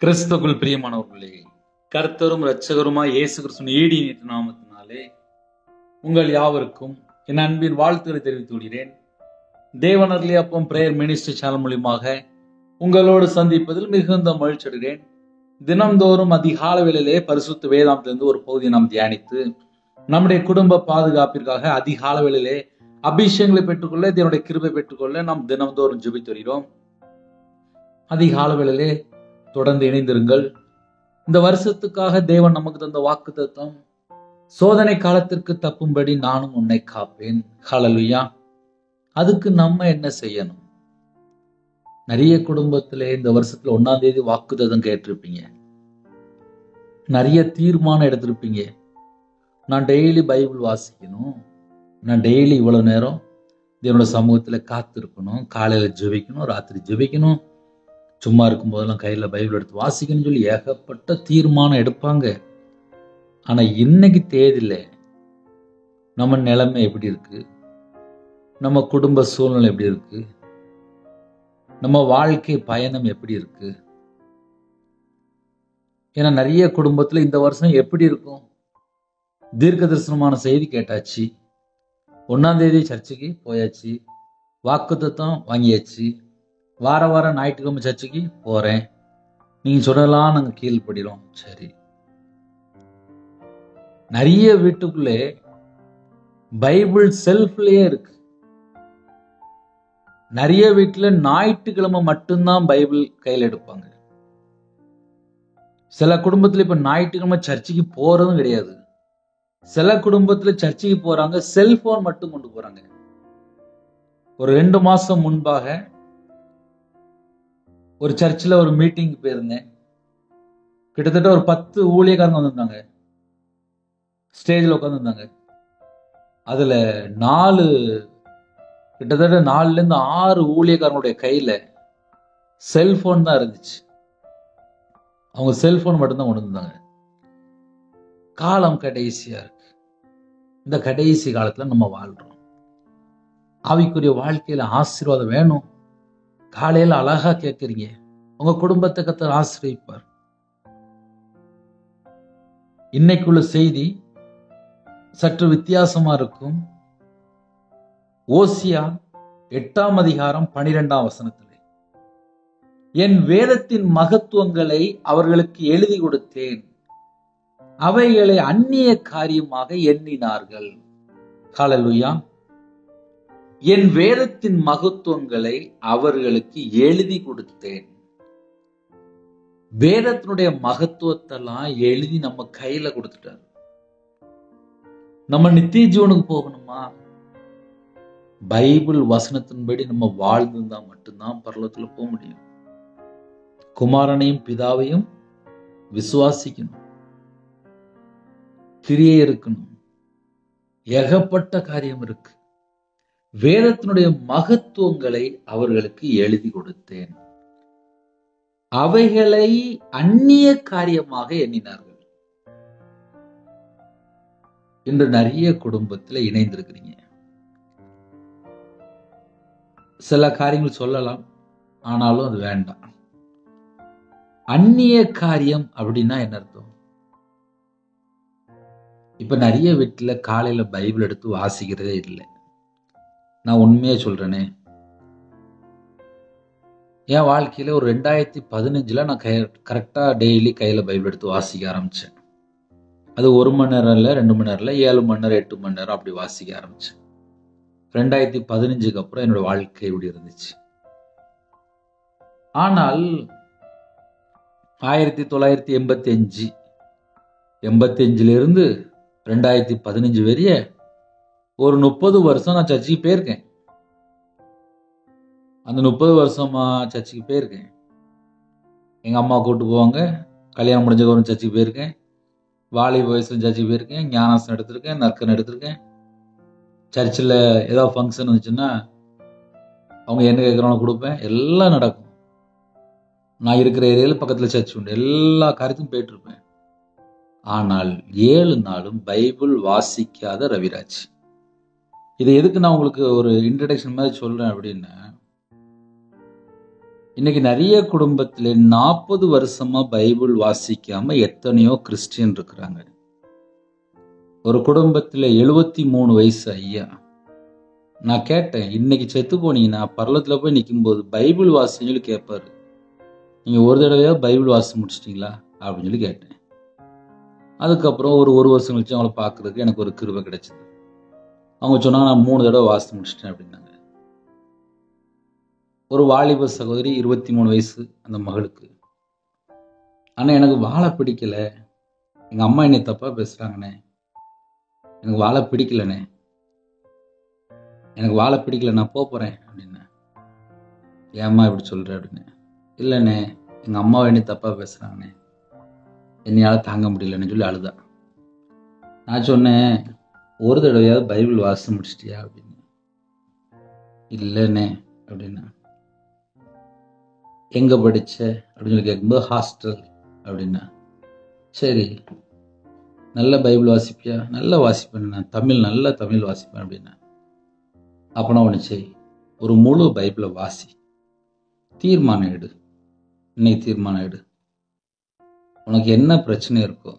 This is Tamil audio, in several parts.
கிறிஸ்துவுக்குள் பிரியமானவர்களே, கர்த்தரும் இரட்சகருமாய் இயேசு கிறிஸ்துவின் ஈடியற்ற நாமத்தினாலே உங்கள் யாவருக்கும் என் அன்பின் வாழ்த்துக்களை தெரிவித்து விடுகிறேன். தேவனர்லி அப்பம் பிரேயர் மினிஸ்ட்ரி சேனல் மூலியமாக உங்களோடு சந்திப்பதில் மிகுந்த மகிழ்ச்சி அடைகிறேன். தினம்தோறும் அதிகால வேளையிலே பரிசுத்த வேதாந்திலிருந்து ஒரு பகுதியை நாம் தியானித்து நம்முடைய குடும்ப பாதுகாப்பிற்காக அதிகால வேளையிலே அபிஷேகங்களை பெற்றுக்கொள்ள, தேவனுடைய கிருபை பெற்றுக்கொள்ள நாம் தினம்தோறும் ஜெபித்து வருகிறோம். அதிகால வேளையிலே தொடர்ந்து இணைந்திருங்கள். இந்த வருஷத்துக்காக தேவன் நமக்கு தந்த வாக்குத்தத்தம், சோதனை காலத்திற்கு தப்பும்படி நானும் உன்னை காப்பேன். ஹல்லேலூயா. அதுக்கு நம்ம என்ன செய்யணும்? நிறைய குடும்பத்திலே இந்த வருஷத்துல 1ஆம் தேதி வாக்குத்தத்தம் கேட்டிருப்பீங்க. நிறைய தீர்மானம் எடுத்திருப்பீங்க. நான் டெய்லி பைபிள் வாசிக்கணும், நான் டெய்லி இவ்வளவு நேரம் தேவனோட சமூகத்துல காத்திருக்கணும், காலையில ஜெபிக்கணும், ராத்திரி ஜெபிக்கணும், சும்மா இருக்கும் போதெல்லாம் கையில பைபிள் எடுத்து வாசிக்கணும்னு சொல்லி ஏகப்பட்ட தீர்மானம் எடுப்பாங்க. ஆனா இன்னைக்கு தேதியில நம்ம நிலைமை எப்படி இருக்கு, நம்ம குடும்ப சூழ்நிலை எப்படி இருக்கு, நம்ம வாழ்க்கை பயணம் எப்படி இருக்கு? ஏன்னா நிறைய குடும்பத்துல இந்த வருஷம் எப்படி இருக்கும்? தீர்க்க தரிசனமான செய்தி கேட்டாச்சு, 1ஆம் தேதி சர்ச்சுக்கு போயாச்சு, வாக்குத்தத்தம் வாங்கியாச்சு, வார வாரம் ஞாயிற்றுக்கிழமை சர்ச்சுக்கு போறேன், நீங்க சொல்லலாம் நாங்க கீழ்படிறோம். சரி, நிறைய வீட்டுக்குள்ளே பைபிள் செல்ஃப்லயே இருக்கு. நிறைய வீட்டுல ஞாயிற்றுக்கிழமை மட்டும்தான் பைபிள் கையில் எடுப்பாங்க. சில குடும்பத்துல இப்ப ஞாயிற்றுக்கிழமை சர்ச்சுக்கு போறதும் கிடையாது. சில குடும்பத்துல சர்ச்சுக்கு போறாங்க, செல்போன் மட்டும் கொண்டு போறாங்க. ஒரு 2 மாசம் முன்பாக ஒரு சர்ச்சில் ஒரு மீட்டிங் போயிருந்தேன். கிட்டத்தட்ட ஒரு 10 ஊழியக்காரங்க வந்திருந்தாங்க, ஸ்டேஜில் உட்காந்துருந்தாங்க. அதுல கிட்டத்தட்ட 4லேருந்து 6 ஊழியக்காரங்களுடைய கையில செல்போன் தான் இருந்துச்சு. அவங்க செல்போன் மட்டும்தான் கொண்டு வந்தாங்க. காலம் கடைசியா இருக்கு. இந்த கடைசி காலத்துல நம்ம வாழ்றோம். ஆவிக்குரிய வாழ்க்கையில ஆசீர்வாதம் வேணும். காலையில அழகா கேட்கறீங்க, உங்க குடும்பத்தை கர்த்தர் ஆசீர்வதிப்பார். இன்னைக்குள்ள செய்தி சற்று வித்தியாசமா இருக்கும். ஓசியா 8ஆம் அதிகாரம் 12ஆம் வசனத்திலே, என் வேதத்தின் மகத்துவங்களை அவர்களுக்கு எழுதி கொடுத்தேன், அவைகளை அந்நிய காரியமாக எண்ணினார்கள். ஹல்லேலூயா. என் வேதத்தின் மகத்துவங்களை அவர்களுக்கு எழுதி கொடுத்தேன். வேதத்தினுடைய மகத்துவத்தெல்லாம் எழுதி நம்ம கையில கொடுத்துட்டாரு. நம்ம நித்திய ஜீவனுக்கு போகணுமா? பைபிள் வசனத்தின்படி நம்ம வாழ்ந்திருந்தா மட்டும்தான் பரலோகத்துல போக முடியும். குமாரனையும் பிதாவையும் விசுவாசிக்கணும், கிரியை இருக்கணும், ஏகப்பட்ட காரியம் இருக்கு. வேதத்தினுடைய மகத்துவங்களை அவர்களுக்கு எழுதி கொடுத்தேன், அவைகளை அந்நிய காரியமாக எண்ணினார்கள். இன்று நிறைய குடும்பத்தில் இணைந்திருக்கிறீங்க. சில காரியங்கள் சொல்லலாம், ஆனாலும் அது வேண்டாம். அந்நிய காரியம் அப்படின்னா என்ன அர்த்தம்? இப்ப நிறைய வீட்டுல காலையில பைபிள் எடுத்து வாசிக்கிறதே இல்லை. நான் உண்மையா சொல்றேனே, என் வாழ்க்கையில ஒரு 2015 நான் கரெக்டா டெய்லி கையில பைபிள் எடுத்து வாசிக்க ஆரம்பிச்சேன். அது 1 மணி நேரம் இல்லை, 2 மணி நேரம் இல்லை, 7 மணி நேரம் 8 மணி நேரம் அப்படி வாசிக்க ஆரம்பிச்சேன். 2015 அப்புறம் என்னோட வாழ்க்கை இப்படி இருந்துச்சு. ஆனால் 1985 இருந்து 2015 வரைய ஒரு 30 வருஷம் நான் சர்ச்சுக்கு போயிருக்கேன். அந்த 30 வருஷமா சர்ச்சுக்கு போயிருக்கேன். எங்க அம்மா கூப்பிட்டு போவாங்க. கல்யாணம் முடிஞ்சவரும் சர்ச்சுக்கு போயிருக்கேன். வாலிப வயசுல சர்ச்சுக்கு போயிருக்கேன். ஞானாசனம் எடுத்திருக்கேன், நற்கன் எடுத்திருக்கேன். சர்ச்சில் ஏதாவது ஃபங்க்ஷன் வந்துச்சுன்னா அவங்க என்ன கேட்குறாங்க கொடுப்பேன். எல்லாம் நடக்கும். நான் இருக்கிற ஏரியாவில் பக்கத்தில் சர்ச் உண்டு. எல்லா காரியத்துக்கும் போயிட்டு இருப்பேன். ஆனால் 7 நாளும் பைபிள் வாசிக்காத ரவிராஜ். இதை எதுக்கு நான் உங்களுக்கு ஒரு இன்ட்ரடக்ஷன் மாதிரி சொல்றேன் அப்படின்னா, இன்னைக்கு நிறைய குடும்பத்துல 40 வருஷமா பைபிள் வாசிக்காம எத்தனையோ கிறிஸ்டியன் இருக்கிறாங்க. ஒரு குடும்பத்துல 73 வயசு ஐயா. நான் கேட்டேன், இன்னைக்கு செத்து போனீங்கன்னா பரலத்துல போய் நிக்கும்போது பைபிள் வாசின்னு சொல்லி கேட்பாரு. நீங்க ஒரு தடவையா பைபிள் வாசி முடிச்சிட்டீங்களா அப்படின்னு சொல்லி கேட்டேன். அதுக்கப்புறம் ஒரு வருஷம் கழிச்சு அவங்கள பார்க்கறதுக்கு எனக்கு ஒரு கிருபை கிடைச்சது. அவங்க சொன்னாங்க, நான் 3 தடவை வாசித்து முடிச்சிட்டேன் அப்படின்னாங்க. ஒரு வாலிப சகோதரி 23 வயசு அந்த மகளுக்கு. ஆனா எனக்கு வாழ பிடிக்கல, எங்க அம்மா என்னை தப்பா பேசுறாங்கண்ணே, எனக்கு வாழ பிடிக்கலண்ணே, எனக்கு வாழ பிடிக்கல, நான் போறேன் அப்படின்னேன். ஏம்மா இப்படி சொல்ற அப்படின்னு. இல்லைண்ணே, எங்க அம்மாவை என்னை தப்பா பேசுறாங்கண்ணே, என்னையால தாங்க முடியலன்னு சொல்லி அழுதா. நான் சொன்னேன், ஒரு தடவையாவது பைபிள் வாசித்து முடிச்சிட்டியா அப்படின்னு. இல்லைண்ணே அப்படின்னா. எங்க படிச்ச அப்படின்னு சொல்லி கேட்கும்போது ஹாஸ்டல் அப்படின்னா. சரி, நல்ல பைபிள் வாசிப்பியா? நல்லா வாசிப்பேன், நான் நல்ல தமிழ் வாசிப்பேன் அப்படின்னா. அப்பனா ஒன்று செய், ஒரு முழு பைபிளை வாசி, தீர்மானம் எடு, இன்னைக்கு தீர்மானம் எடு. உனக்கு என்ன பிரச்சனை இருக்கோ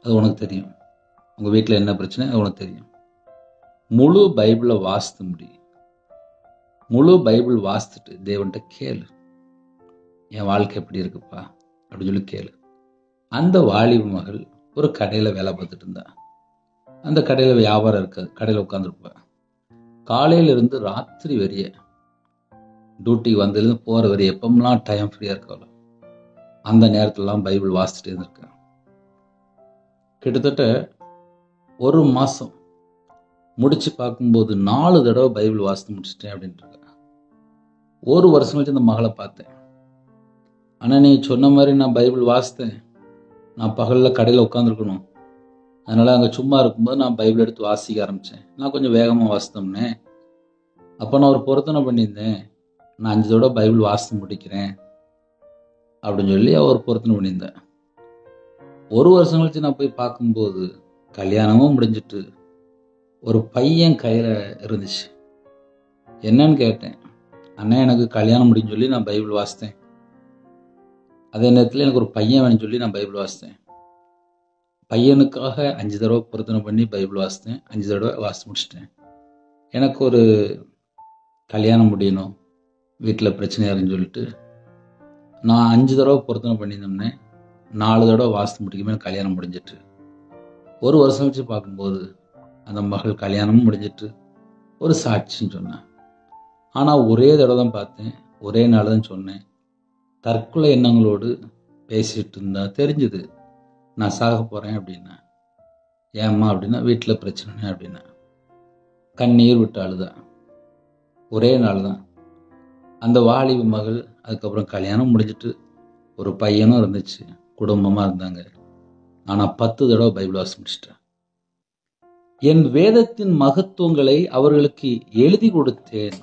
அது உனக்கு தெரியும், உங்க வீட்டில் என்ன பிரச்சனை அது உனக்கு தெரியும். முழு பைபிளை வாசித்து முடி. முழு பைபிள் வாசித்துட்டு தேவன்கிட்ட கேளு, என் வாழ்க்கை எப்படி இருக்குப்பா அப்படின்னு சொல்லி கேளு. அந்த வாலிப மகள் ஒரு கடையில் வேலை பார்த்துட்டு இருந்தா. அந்த கடையில் வியாபாரம் இருக்காது, கடையில் உட்காந்துருப்பா. காலையிலிருந்து ராத்திரி வரைய, டியூட்டிக்கு வந்ததுலேருந்து போகிற வரைய, எப்பமெல்லாம் டைம் ஃப்ரீயாக இருக்காளோ அந்த நேரத்துலலாம் பைபிள் வாசிச்சுட்டு இருந்திருக்கேன். கிட்டத்தட்ட ஒரு மாதம் முடிச்சு பார்க்கும்போது 4 தடவை பைபிள் வாசித்து முடிச்சிட்டேன் அப்படின்ட்டு இருக்கேன். ஒரு வருஷம் கழிச்சு அந்த மகளை பார்த்தேன். ஆனால் நீ சொன்ன மாதிரி நான் பைபிள் வாசித்தேன், நான் பகலில் கடையில் உட்காந்துருக்கணும், அதனால் அங்கே சும்மா இருக்கும்போது நான் பைபிள் எடுத்து வாசிக்க ஆரம்பித்தேன். நான் கொஞ்சம் வேகமாக வாசித்தோம்னே, அப்போ நான் ஒரு பொருத்தனை பண்ணியிருந்தேன், நான் 5 தடவை பைபிள் வாசித்து முடிக்கிறேன் அப்படின்னு சொல்லி அவர் பொருத்தனை பண்ணியிருந்தேன். ஒரு வருஷம் கழிச்சு நான் போய் பார்க்கும்போது கல்யாணமும் முடிஞ்சிட்டு ஒரு பையன் கையில் இருந்துச்சு. என்னன்னு கேட்டேன். அண்ணா, எனக்கு கல்யாணம் முடிஞ்சு சொல்லி நான் பைபிள் வாசித்தேன், அதே நேரத்தில் எனக்கு ஒரு பையன் வேணும்னு சொல்லி நான் பைபிள் வாசித்தேன். பையனுக்காக 5 தடவை பொருத்தனை பண்ணி பைபிள் வாசித்தேன், 5 தடவை வாசித்து முடிச்சிட்டேன். எனக்கு ஒரு கல்யாணம் முடியணும், வீட்டில் பிரச்சனையாக இருக்குன்னு சொல்லிட்டு நான் 5 தடவை பொருத்தனை பண்ணியிருந்தோம்னே, 4 தடவை வாசித்து முடிக்குமே எனக்கு கல்யாணம் முடிஞ்சிட்டு. ஒரு வருஷம் வச்சு பார்க்கும்போது அந்த மகள் கல்யாணமும் முடிஞ்சிட்டு ஒரு சாட்சின்னு சொன்னேன். ஆனால் ஒரே தடவை தான் பார்த்தேன், ஒரே நாள் தான் சொன்னேன். தற்கொலை எண்ணங்களோடு பேசிட்டு இருந்தா தெரிஞ்சுது, நான் சாக போகிறேன் அப்படின்னா. ஏம்மா அப்படின்னா, வீட்டில் பிரச்சனை அப்படின்னா. கண்ணீர் விட்டு அழுதா. ஒரே நாள் தான். அந்த வாலிப மகள் அதுக்கப்புறம் கல்யாணம் முடிஞ்சிட்டு ஒரு பையனும் இருந்துச்சு, குடும்பமாக இருந்தாங்க. ஆனால் 10 தடவை பைபிள் வாசி முடிச்சிட்டேன். என் வேதத்தின் மகத்துவங்களை அவர்களுக்கு எழுதி கொடுத்தேன்.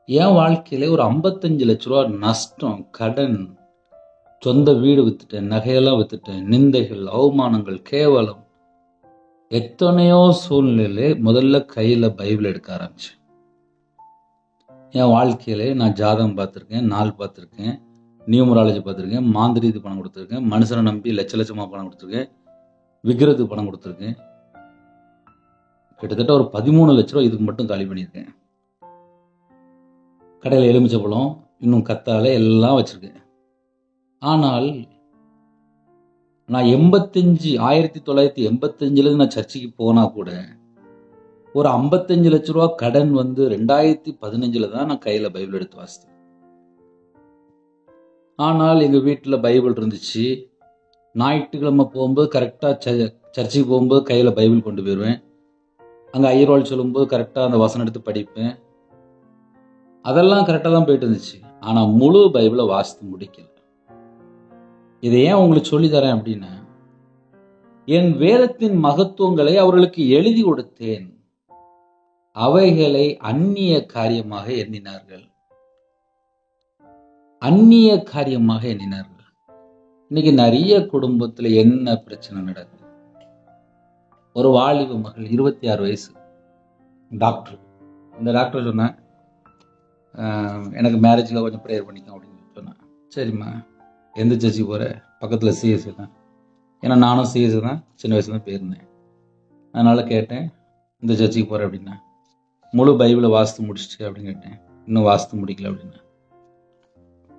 என் வாழ்க்கையில ஒரு 55 லட்ச ரூபா நஷ்டம், கடன், சொந்த வீடு வித்துட்டேன், நகையெல்லாம் வித்துட்டேன், நிந்தைகள், அவமானங்கள், கேவலம், எத்தனையோ சூழ்நிலையில முதல்ல கையில பைபிள் எடுக்க ஆரம்பிச்சேன். என் வாழ்க்கையில நான் ஜாதகம் பார்த்துருக்கேன், நாள் பார்த்துருக்கேன், நியூமராலஜி பார்த்துருக்கேன், மாந்திரீது பணம் கொடுத்துருக்கேன், மனுஷனை நம்பி லட்சமா பணம் கொடுத்துருக்கேன், விக்கிரத்துக்கு பணம் கொடுத்துருக்கேன். கிட்டத்தட்ட ஒரு 13 லட்ச ரூபா இதுக்கு மட்டும் காலி பண்ணியிருக்கேன். கடையில் எலுமிச்சப்பழம், இன்னும் கத்தாழை எல்லாம் வச்சிருக்கேன். ஆனால் நான் 1985 நான் சர்ச்சைக்கு போனா கூட ஒரு 55 லட்ச ரூபா கடன் 2015 தான் நான் கையில பைபிள் எடுத்து வாசித்தேன். ஆனால் எங்க வீட்டில் பைபிள் இருந்துச்சு. ஞாயிற்றுக்கிழமை போகும்போது கரெக்டா சர்ச்சைக்கு போகும்போது கையில பைபிள் கொண்டு போயிடுவேன். அங்கே ஐயர்வாள் சொல்லும்போது கரெக்டாக அந்த வசனம் எடுத்து படிப்பேன். அதெல்லாம் கரெக்டாக தான் போயிட்டு இருந்துச்சு. ஆனால் முழு பைபிளை வாசித்து முடிக்கல. இதை ஏன் உங்களுக்கு சொல்லி தரேன் அப்படின்னா, என் வேதத்தின் மகத்துவங்களை அவர்களுக்கு எழுதி கொடுத்தேன், அவைகளை அந்நிய காரியமாக எண்ணினார்கள். அந்நிய காரியமாக எண்ணினார்கள். இன்னைக்கு நிறைய குடும்பத்தில் என்ன பிரச்சனை நடக்குது? ஒரு வாலிப மகள் 26 வயசு டாக்டர். இந்த டாக்டர் சொன்ன, எனக்கு மேரேஜில் கொஞ்சம் ப்ரேயர் பண்ணிக்கோ அப்படின்னு சொன்னேன். சரிம்மா, எந்த சர்ச்சுக்கு போகிற? பக்கத்தில் சிஎஸ்சி தான். ஏன்னா நானும் சிஎஸ்சி தான் சின்ன வயசுல தான் போயிருந்தேன். அதனால் கேட்டேன், இந்த சர்ச்சுக்கு போகிறேன் அப்படின்னா. முழு பைபிளை வாசித்து முடிச்சுட்டு அப்படின்னு கேட்டேன். இன்னும் வாசித்து முடிக்கல அப்படின்னா.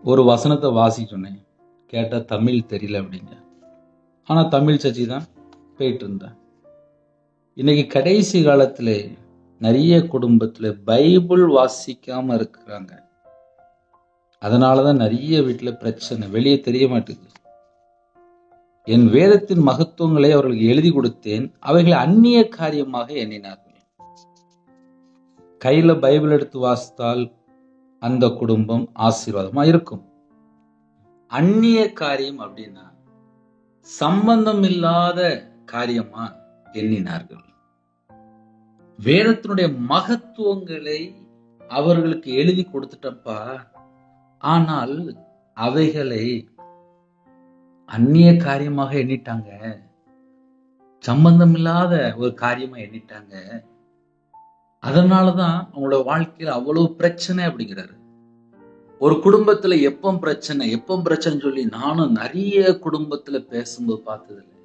ஒரு வசனத்தை வாசிக்க சொன்னேன். கேட்டால் தமிழ் தெரியல அப்படிங்க. ஆனால் தமிழ் சர்ச்சு தான் போயிட்டு இருந்தேன். இன்னைக்கு கடைசி காலத்தில் நிறைய குடும்பத்தில் பைபிள் வாசிக்காமல் இருக்கிறாங்க. அதனால தான் நிறைய வீட்டில் பிரச்சனை, வெளியே தெரிய மாட்டேங்குது. என் வேதத்தின் மகத்துவங்களை அவர்களுக்கு எழுதி கொடுத்தேன், அவைகளை அந்நிய காரியமாக எண்ணினார்கள். கையில பைபிள் எடுத்து வாசித்தால் அந்த குடும்பம் ஆசீர்வாதமா இருக்கும். அந்நிய காரியம் அப்படின்னா சம்பந்தம் இல்லாத காரியமா எண்ணினார்கள். வேதத்தினுடைய மகத்துவங்களை அவர்களுக்கு எழுதி கொடுத்துட்டப்பா, ஆனால் அவைகளை அந்நிய காரியமாக எண்ணிட்டாங்க, சம்பந்தம் இல்லாத ஒரு காரியமா எண்ணிட்டாங்க. அதனாலதான் அவங்களோட வாழ்க்கையில அவ்வளவு பிரச்சனை அப்படிங்கிறாரு. ஒரு குடும்பத்துல எப்ப பிரச்சனை சொல்லி நானும் நிறைய குடும்பத்துல பேசும்போது பார்த்ததில்லை.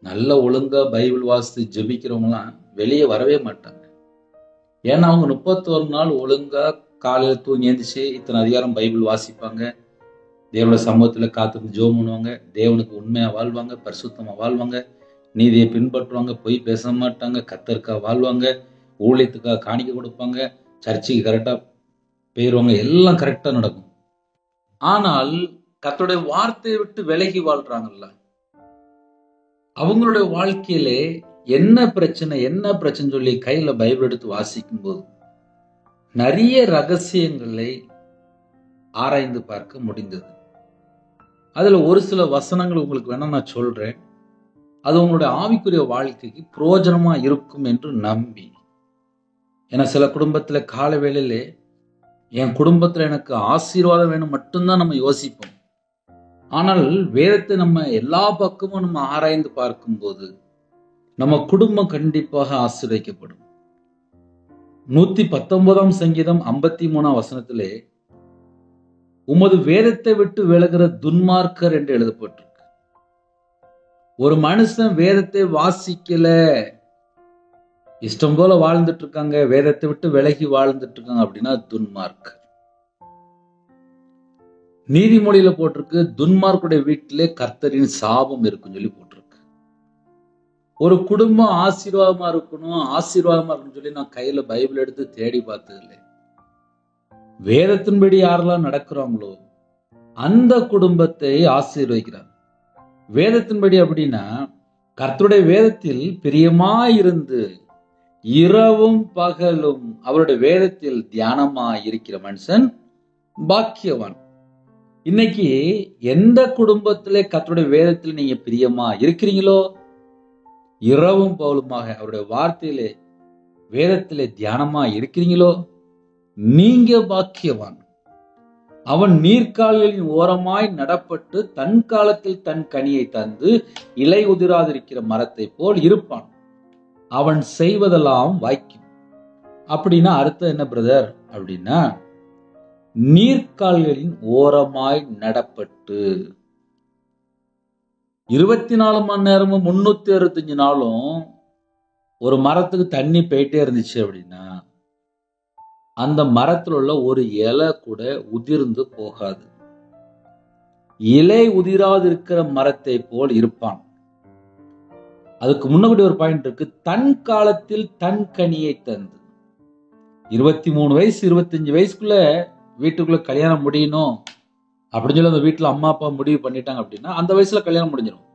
நல்ல ஒழுங்கா பைபிள் வாசித்து ஜெபிக்கிறவங்களாம் வெளியே வரவே மாட்டாங்க. ஏன்னா அவங்க 31 நாள் ஒழுங்கா காலையில தூங்கி எழுந்திரிச்சு இத்தனை அதிகாரம் பைபிள் வாசிப்பாங்க, தேவனோட சமூகத்துல காத்து ஜெபம் பண்ணுவாங்க, தேவனுக்கு உண்மையா வாழ்வாங்க, பரிசுத்தமா வாழ்வாங்க, நீதியை பின்பற்றுவாங்க, பொய் பேச மாட்டாங்க, கர்த்தருக்காக வாழ்வாங்க, ஊழியத்துக்காக காணிக்க கொடுப்பாங்க, சர்ச்சுக்கு கரெக்டா போயிருவாங்க, எல்லாம் கரெக்டா நடக்கும். ஆனால் கர்த்தருடைய வார்த்தையை விட்டு விலகி வாழ்றாங்கல்ல, அவங்களுடைய வாழ்க்கையிலே என்ன பிரச்சனை சொல்லி கையில பைபிள் எடுத்து வாசிக்கும் போது நிறைய ரகசியங்களை ஆராய்ந்து பார்க்க முடிந்தது. அதுல ஒரு சில வசனங்கள் உங்களுக்கு வேணா நான் சொல்றேன். அது உங்களுடைய ஆவிக்குரிய வாழ்க்கைக்கு பிரயோஜனமா இருக்கும் என்று நம்பி. ஏன்னா சில குடும்பத்துல கால வேளையிலே என் குடும்பத்துல எனக்கு ஆசீர்வாதம் வேணும் மட்டும்தான் நம்ம யோசிப்போம். ஆனால் வேதத்தை நம்ம எல்லா பக்கமும் நம்ம ஆராய்ந்து பார்க்கும்போது நம்ம குடும்பம் கண்டிப்பாக ஆசீர்வதிக்கப்படும். 119 சங்கீதம் 53 வசனத்திலே உமது வேதத்தை விட்டு விலகிற துன்மார்க்கர் என்று எழுதப்பட்டிருக்கு. ஒரு மனுஷன் வேதத்தை வாசிக்கல, இஷ்டம் போல வாழ்ந்துட்டு இருக்காங்க, வேதத்தை விட்டு விலகி வாழ்ந்துட்டு இருக்காங்க அப்படின்னா துன்மார்க்கர். நீதிமொழியில போட்டிருக்கு, துன்மார்க்குடைய வீட்டிலே கர்த்தரின் சாபம் இருக்குன்னு சொல்லி போட்டிருக்கு. ஒரு குடும்பம் ஆசீர்வாதமா இருக்கணும் சொல்லி நான் கையில பைபிள் எடுத்து தேடி பார்த்ததில்லை. வேதத்தின்படி யாரெல்லாம் நடக்கிறாங்களோ அந்த குடும்பத்தை ஆசீர்வதிக்கிறார். வேதத்தின்படி அப்படின்னா கர்த்தருடைய வேதத்தில் பிரியமாயிருந்து இரவும் பகலும் அவருடைய வேதத்தில் தியானமா இருக்கிற மனுஷன் பாக்கியவான். இன்னைக்கு எந்த குடும்பத்திலே கர்த்தருடைய வேதத்தில் நீங்க பிரியமா இருக்கிறீங்களோ, இரவும் பகலுமாக அவருடைய வார்த்தையிலே வேதத்திலே தியானமா இருக்கிறீங்களோ, நீங்க பாக்கியவான். அவன் நீர்க்கால்களின் ஓரமாய் நடப்பட்டு தன் காலத்தில் தன் கனியை தந்து இலை உதிராதிருக்கிற மரத்தை போல் இருப்பான். அவன் செய்வதெல்லாம் வாய்க்கும். அப்படின்னா அர்த்தம் என்ன பிரதர் அப்படின்னா, நீர்க்கால்களின் ஓரமாய் நடப்பட்டு 24 மணி நேரமும் 365 நாளும் ஒரு மரத்துக்கு தண்ணி போயிட்டே இருந்துச்சு அப்படின்னா அந்த மரத்தில் உள்ள ஒரு இலை கூட உதிர்ந்து போகாது. இலை உதிராது இருக்கிற மரத்தை போல் இருப்பான். அதுக்கு முன்னாடி ஒரு பாயிண்ட் இருக்கு, தன் காலத்தில் தன் கனியை தந்து. 23 வயசு 25 வயசுக்குள்ள வீட்டுக்குள்ள கல்யாணம் முடியணும் அப்படின்னு சொல்லி அந்த வீட்டுல அம்மா அப்பா முடிவு பண்ணிட்டாங்க அப்படின்னா அந்த வயசுல கல்யாணம் முடிஞ்சிடும்.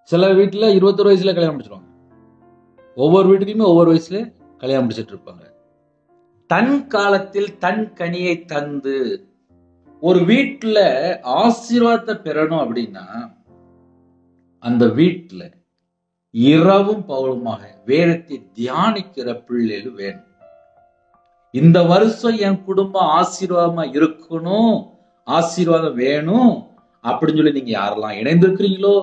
சில வீட்டுல 21 வயசுல கல்யாணம் முடிச்சிருவாங்க. ஒவ்வொரு வீட்டுக்குமே ஒவ்வொரு வயசுல கல்யாணம் முடிச்சிட்டு இருப்பாங்க. தன் காலத்தில் தன் கனியை தந்து. ஒரு வீட்டுல ஆசீர்வாதத்தை பெறணும் அப்படின்னா அந்த வீட்டுல இரவும் பகலுமாக வேதத்தை தியானிக்கிற பிள்ளைகள் வேணும். இந்த வருஷம் என் குடும்பம் ஆசீர்வாதமா இருக்கணும், ஆசீர்வாதம் வேணும் அப்படின்னு சொல்லி நீங்க யாரெல்லாம் இணைந்திருக்கிறீங்களோ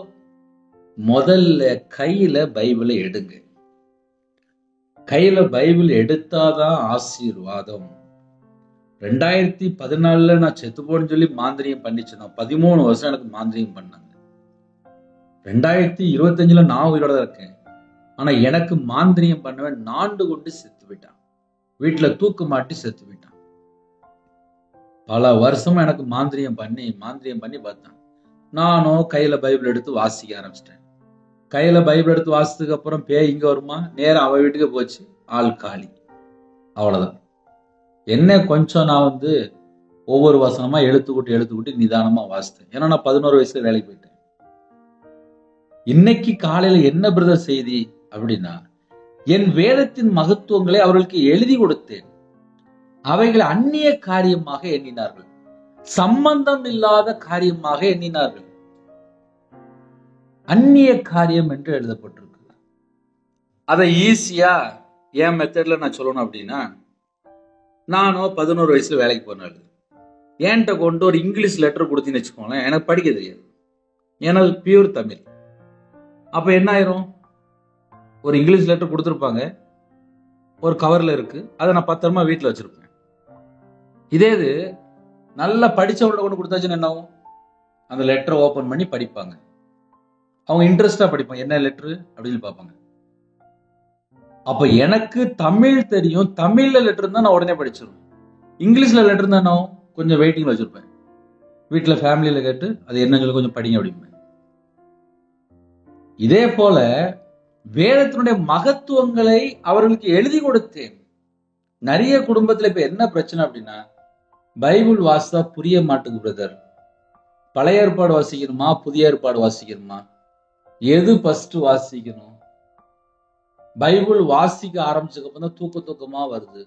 முதல்ல கையில பைபிளை எடுங்க. கையில பைபிள் எடுத்தாதான் ஆசீர்வாதம். 2014 நான் செத்து போன்னு சொல்லி மாந்திரியம் பண்ணிச்சு. நான் 13 வருஷம் எனக்கு மாந்திரியம் பண்ணாங்க. 2025 நான் உயிரோட தான் இருக்கேன். ஆனா எனக்கு மாந்திரியம் பண்ணவன் நாண்டு கொண்டு செத்து போயிட்டான். வீட்டுல தூக்கு மாட்டி செத்து போயிட்டான். பல வருஷமா எனக்கு மாந்திரியம் பண்ணி பார்த்தான். நானும் கையில பைபிள் எடுத்து வாசிக்க ஆரம்பிச்சிட்டேன். கையில பைபிள் எடுத்து வாசித்ததுக்கு அப்புறம் பேய் இங்க வருமா, நேரம் அவ வீட்டுக்கு போச்சு, ஆள் காலி. அவ்வளவுதான். என்ன கொஞ்சம் நான் ஒவ்வொரு வசனமா எழுத்துக்கூட்டி நிதானமா வாசித்தேன். ஏன்னா நான் 11 வயசுல வேலைக்கு போயிட்டேன். இன்னைக்கு காலையில என்ன பிரதர் செய்தி அப்படின்னா, என் வேதத்தின் மகத்துவங்களை அவர்களுக்கு எழுதி கொடுத்தேன். அவைகளை அந்நிய காரியமாக எண்ணினார்கள், சம்பந்தம் இல்லாத காரியமாக எண்ணினார்கள். அந்நிய காரியம் என்று எழுதப்பட்டிருக்கு. அதை ஈஸியா என் மெத்தட்ல நான் சொல்லணும் அப்படின்னா, நானும் 11 வயசுல வேலைக்கு போனாலும் என்கிட்ட கொண்டு ஒரு இங்கிலீஷ் லெட்டர் கொடுத்தீங்கன்னு வச்சுக்கோங்களேன், எனக்கு படிக்க தெரியாது. ஏன்னா பியூர் தமிழ். அப்ப என்ன ஆயிரும், ஒரு இங்கிலீஷ் லெட்டர் கொடுத்துருப்பாங்க, ஒரு கவர்ல இருக்கு, அதை நான் பத்திரமா வீட்டில் வச்சிருப்பேன். இதே இது நல்லா படிச்சவங்கள கொண்டு கொடுத்தாச்சுன்னு என்ன ஆகும், அந்த லெட்டரை ஓபன் பண்ணி படிப்பாங்க. அவங்க இன்ட்ரெஸ்டா படிப்பாங்க, என்ன லெட்டரு அப்படின்னு பார்ப்பாங்க. அப்ப எனக்கு தமிழ் தெரியும், தமிழ்ல லெட்டர் தான் நான் உடனே படிச்சிருவேன். இங்கிலீஷ்ல லெட்டர் தான் நான் கொஞ்சம் வெயிட்டிங்ல வச்சிருப்பேன். வீட்டுல ஃபேமிலியில கேட்டு அது என்ன சொல்லி கொஞ்சம் படிங்க அப்படிம்பேன். இதே போல வேதத்தினுடைய மகத்துவங்களை அவர்களுக்கு எழுதி கொடுத்தேன். நிறைய குடும்பத்துல இப்ப என்ன பிரச்சனை அப்படின்னா, பைபிள் வாசித்தா புரிய மாட்டேங்குது பிரதர். பழைய ஏற்பாடு வாசிக்கணுமா புதிய ஏற்பாடு வாசிக்கணுமா, எது ஃபர்ஸ்ட் வாசிக்கணும்? பைபிள் வாசிக்க ஆரம்பிச்சதுக்கு தான் தூக்கமா வருது.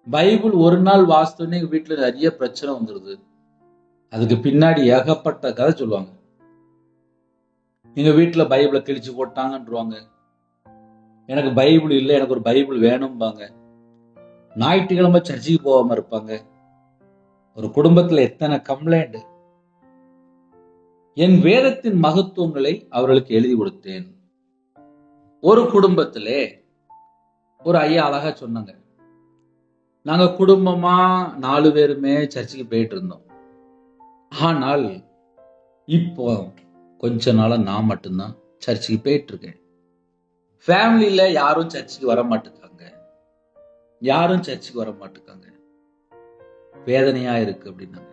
பைபிள் ஒரு நாள் வாசித்தோடனே எங்க வீட்டுல நிறைய பிரச்சனை வந்துருது. அதுக்கு பின்னாடி ஏகப்பட்ட கதை சொல்லுவாங்க. எங்க வீட்டுல பைபிளை கிழிச்சு போட்டாங்கன்றுவாங்க. எனக்கு பைபிள் இல்லை, எனக்கு ஒரு பைபிள் வேணும்பாங்க. ஞாயிற்றுக்கிழமை சர்ச்சுக்கு போகாம இருப்பாங்க. ஒரு குடும்பத்துல எத்தனை கம்ப்ளைண்ட். என் வேதத்தின் மகத்துவங்களை அவர்களுக்கு எழுதி கொடுத்தேன். ஒரு குடும்பத்திலே ஒரு ஐயா அழகா சொன்னாங்க, நாங்க குடும்பமா 4 பேருமே சர்ச்சுக்கு போயிட்டு இருந்தோம். ஆனால் இப்போ கொஞ்ச நாளா நான் மட்டும்தான் சர்ச்சுக்கு போயிட்டு இருக்கேன். ஃபேமிலியில யாரும் சர்ச்சுக்கு வர மாட்டேங்காங்க, வேதனையா இருக்கு அப்படின்னாங்க.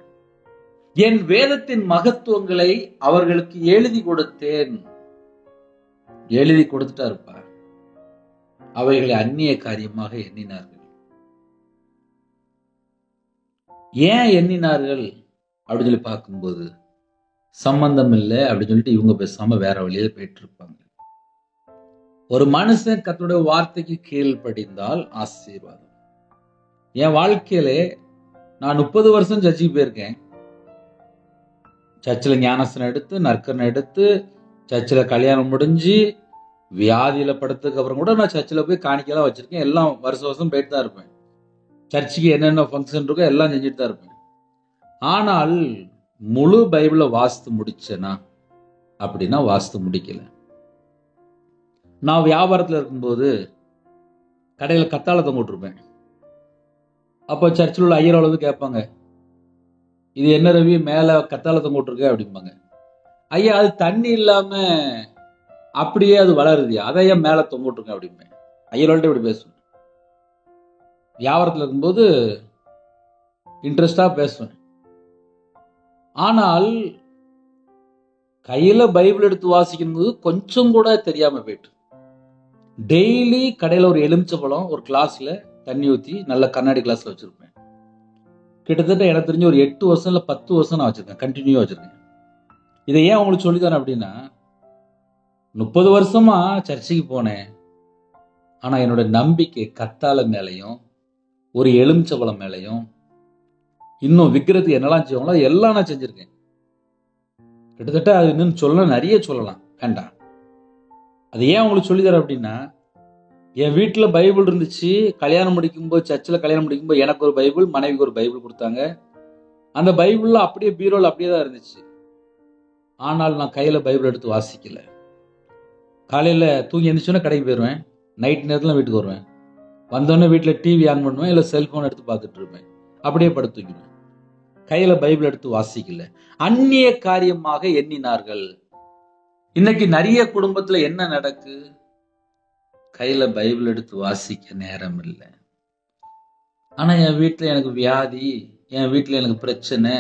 என் வேதத்தின் மகத்துவங்களை அவர்களுக்கு எழுதி கொடுத்தேன். எழுதி கொடுத்துட்டா இருப்பார். அவைகளை அந்நிய காரியமாக எண்ணினார்கள். ஏன் எண்ணினார்கள் அப்படின்னு சொல்லி பார்க்கும்போது, சம்பந்தம் இல்லை அப்படின்னு சொல்லிட்டு இவங்க பேசாம வேற வழியில போயிட்டு இருப்பாங்க. ஒரு மனுஷன் கர்த்தருடைய வார்த்தைக்கு கீழ்ப்படிந்தால் ஆசீர்வாதம். என் வாழ்க்கையிலே நான் 30 வருஷம் சர்ச்சுக்கு போயிருக்கேன். சர்ச்சில் ஞானஸ்தானம் எடுத்து, நற்கரணை எடுத்து, சர்ச்சில் கல்யாணம் முடிஞ்சு, வியாதியில படுத்ததுக்கு அப்புறம் கூட நான் சர்ச்சில் போய் காணிக்கலாம் வச்சிருக்கேன். எல்லாம் வருஷம் போயிட்டு தான் இருப்பேன். சர்ச்சுக்கு என்னென்ன ஃபங்க்ஷன் இருக்கோ எல்லாம் செஞ்சுட்டு தான் இருப்பேன். ஆனால் முழு பைபிளை வாசித்து முடிச்சேனா அப்படின்னா வாசித்து முடிக்கல. நான் வியாபாரத்தில் இருக்கும்போது கடையில் கத்தாழை தொங்கிட்டுருப்பேன். அப்போ சர்ச்சில் உள்ள ஐயர் அளவு கேட்பாங்க, இது என்ன ரவி மேலே கத்தாழை தொங்கிட்டுருக்கு அப்படிம்பாங்க. ஐயா அது தண்ணி இல்லாம அப்படியே அது வளருதியா, அதையே மேலே தொங்கிட்டுருங்க அப்படிம்பேன். ஐயரோல்ட்ட இப்படி பேசுவேன். வியாபாரத்தில் இருக்கும்போது இன்ட்ரெஸ்டா பேசுவேன். ஆனால் கையில பைபிள் எடுத்து வாசிக்கும்போது கொஞ்சம் கூட தெரியாம போயிட்டு, டெய்லி கடையில ஒரு எலுமிச்சம்பழம் ஒரு கிளாஸ்ல தண்ணி ஊற்றி நல்ல கண்ணாடி கிளாஸ்ல வச்சிருப்பேன். கிட்டத்தட்ட எனக்கு தெரிஞ்ச ஒரு 8 வருஷம் இல்ல 10 வருஷம் நான் வச்சிருக்கேன், கண்டினியூவா வச்சிருக்கேன். இதை ஏன் உங்களுக்கு சொல்லித்தரேன் அப்படின்னா, 30 வருஷமா சர்ச்சுக்கு போனேன். ஆனா என்னோட நம்பிக்கை கத்தாழை மேலையும் ஒரு எலுமிச்சம்பழம் மேலையும், இன்னும் விற்கிறதுக்கு என்னெல்லாம் செய்வாங்களோ எல்லாம் நான் செஞ்சிருக்கேன். கிட்டத்தட்ட அது இன்னும் நிறைய சொல்லலாம், வேண்டாம். அது ஏன் உங்களுக்கு சொல்லித்தரேன் அப்படின்னா, என் வீட்டில் பைபிள் இருந்துச்சு. கல்யாணம் முடிக்கும்போது, சர்ச்சில் கல்யாணம் முடிக்கும்போது எனக்கு ஒரு பைபிள், மனைவிக்கு ஒரு பைபிள் கொடுத்தாங்க. அந்த பைபிள்ல அப்படியே பீரோல் அப்படியே தான் இருந்துச்சு. ஆனால் நான் கையில பைபிள் எடுத்து வாசிக்கல. காலையில தூங்கி எழுந்திரிச்சோன்னே கடைக்கு போயிடுவேன். நைட் நேரத்தில் வீட்டுக்கு வருவேன். வந்தோடனே வீட்டில் டிவி ஆன் பண்ணுவேன், இல்லை செல்போன் எடுத்து பார்த்துட்டு இருப்பேன். அப்படியே படுத்துக்கிறேன். கையில பைபிள் எடுத்து வாசிக்கல, அந்நிய காரியமாக எண்ணினார்கள். இன்னைக்கு நிறைய குடும்பத்துல என்ன நடக்கு? கையில பைபிள் எடுத்து வாசிக்க நேரம் இல்லை. ஆனா என் வீட்டுல எனக்கு வியாதி, என் வீட்டுல எனக்கு பிரச்சனை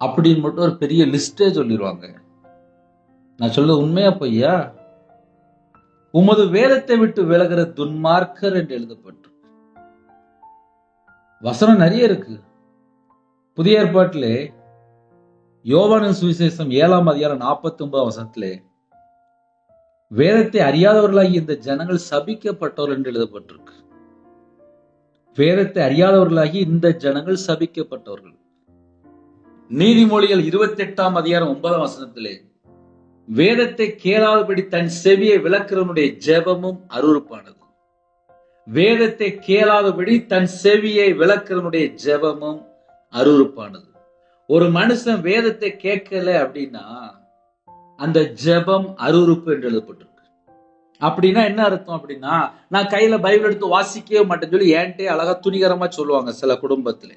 அப்படின்னு மட்டும் ஒரு பெரிய லிஸ்டே சொல்லிடுவாங்க. நான் சொல்ல உண்மையா பொய்யா? உமது வேதத்தை விட்டு விலகிற துன்மார்க்கர் என்று எழுதப்பட்டு வசனம் நிறைய இருக்கு. புதிய ஏற்பாட்டிலே யோவானின் சுவிசேஷம் 7ஆம் அதிகாரம் 49ஆம் வசனத்திலே வேதத்தை அறியாதவர்களாகி இந்த ஜனங்கள் சபிக்கப்பட்டவர்கள் என்று எழுதப்பட்டிருக்கு. வேதத்தை அறியாதவர்களாகி இந்த ஜனங்கள் சபிக்கப்பட்டவர்கள். நீதிமொழிகள் 28ஆம் அதிகாரம் 9ஆம் வசனத்திலே வேதத்தை கேளாதபடி தன் செவியை விளக்கிறவனுடைய ஜெபமும் அருவருப்பானது. வேதத்தை கேளாதபடி தன் செவியை விளக்கிறவனுடைய ஜெபமும் அருவருப்பானது. ஒரு மனுஷன் வேதத்தை கேட்கல அப்படின்னா அந்த ஜெபம் அருவருப்பு என்று எழுதப்பட்டிருக்கு. அப்படின்னா என்ன அர்த்தம் அப்படின்னா, நான் கையில பைபிள் எடுத்து வாசிக்கவே மாட்டேன்னு சொல்லி என்கிட்ட அழகா துணிகரமா சொல்லுவாங்க சில குடும்பத்துல.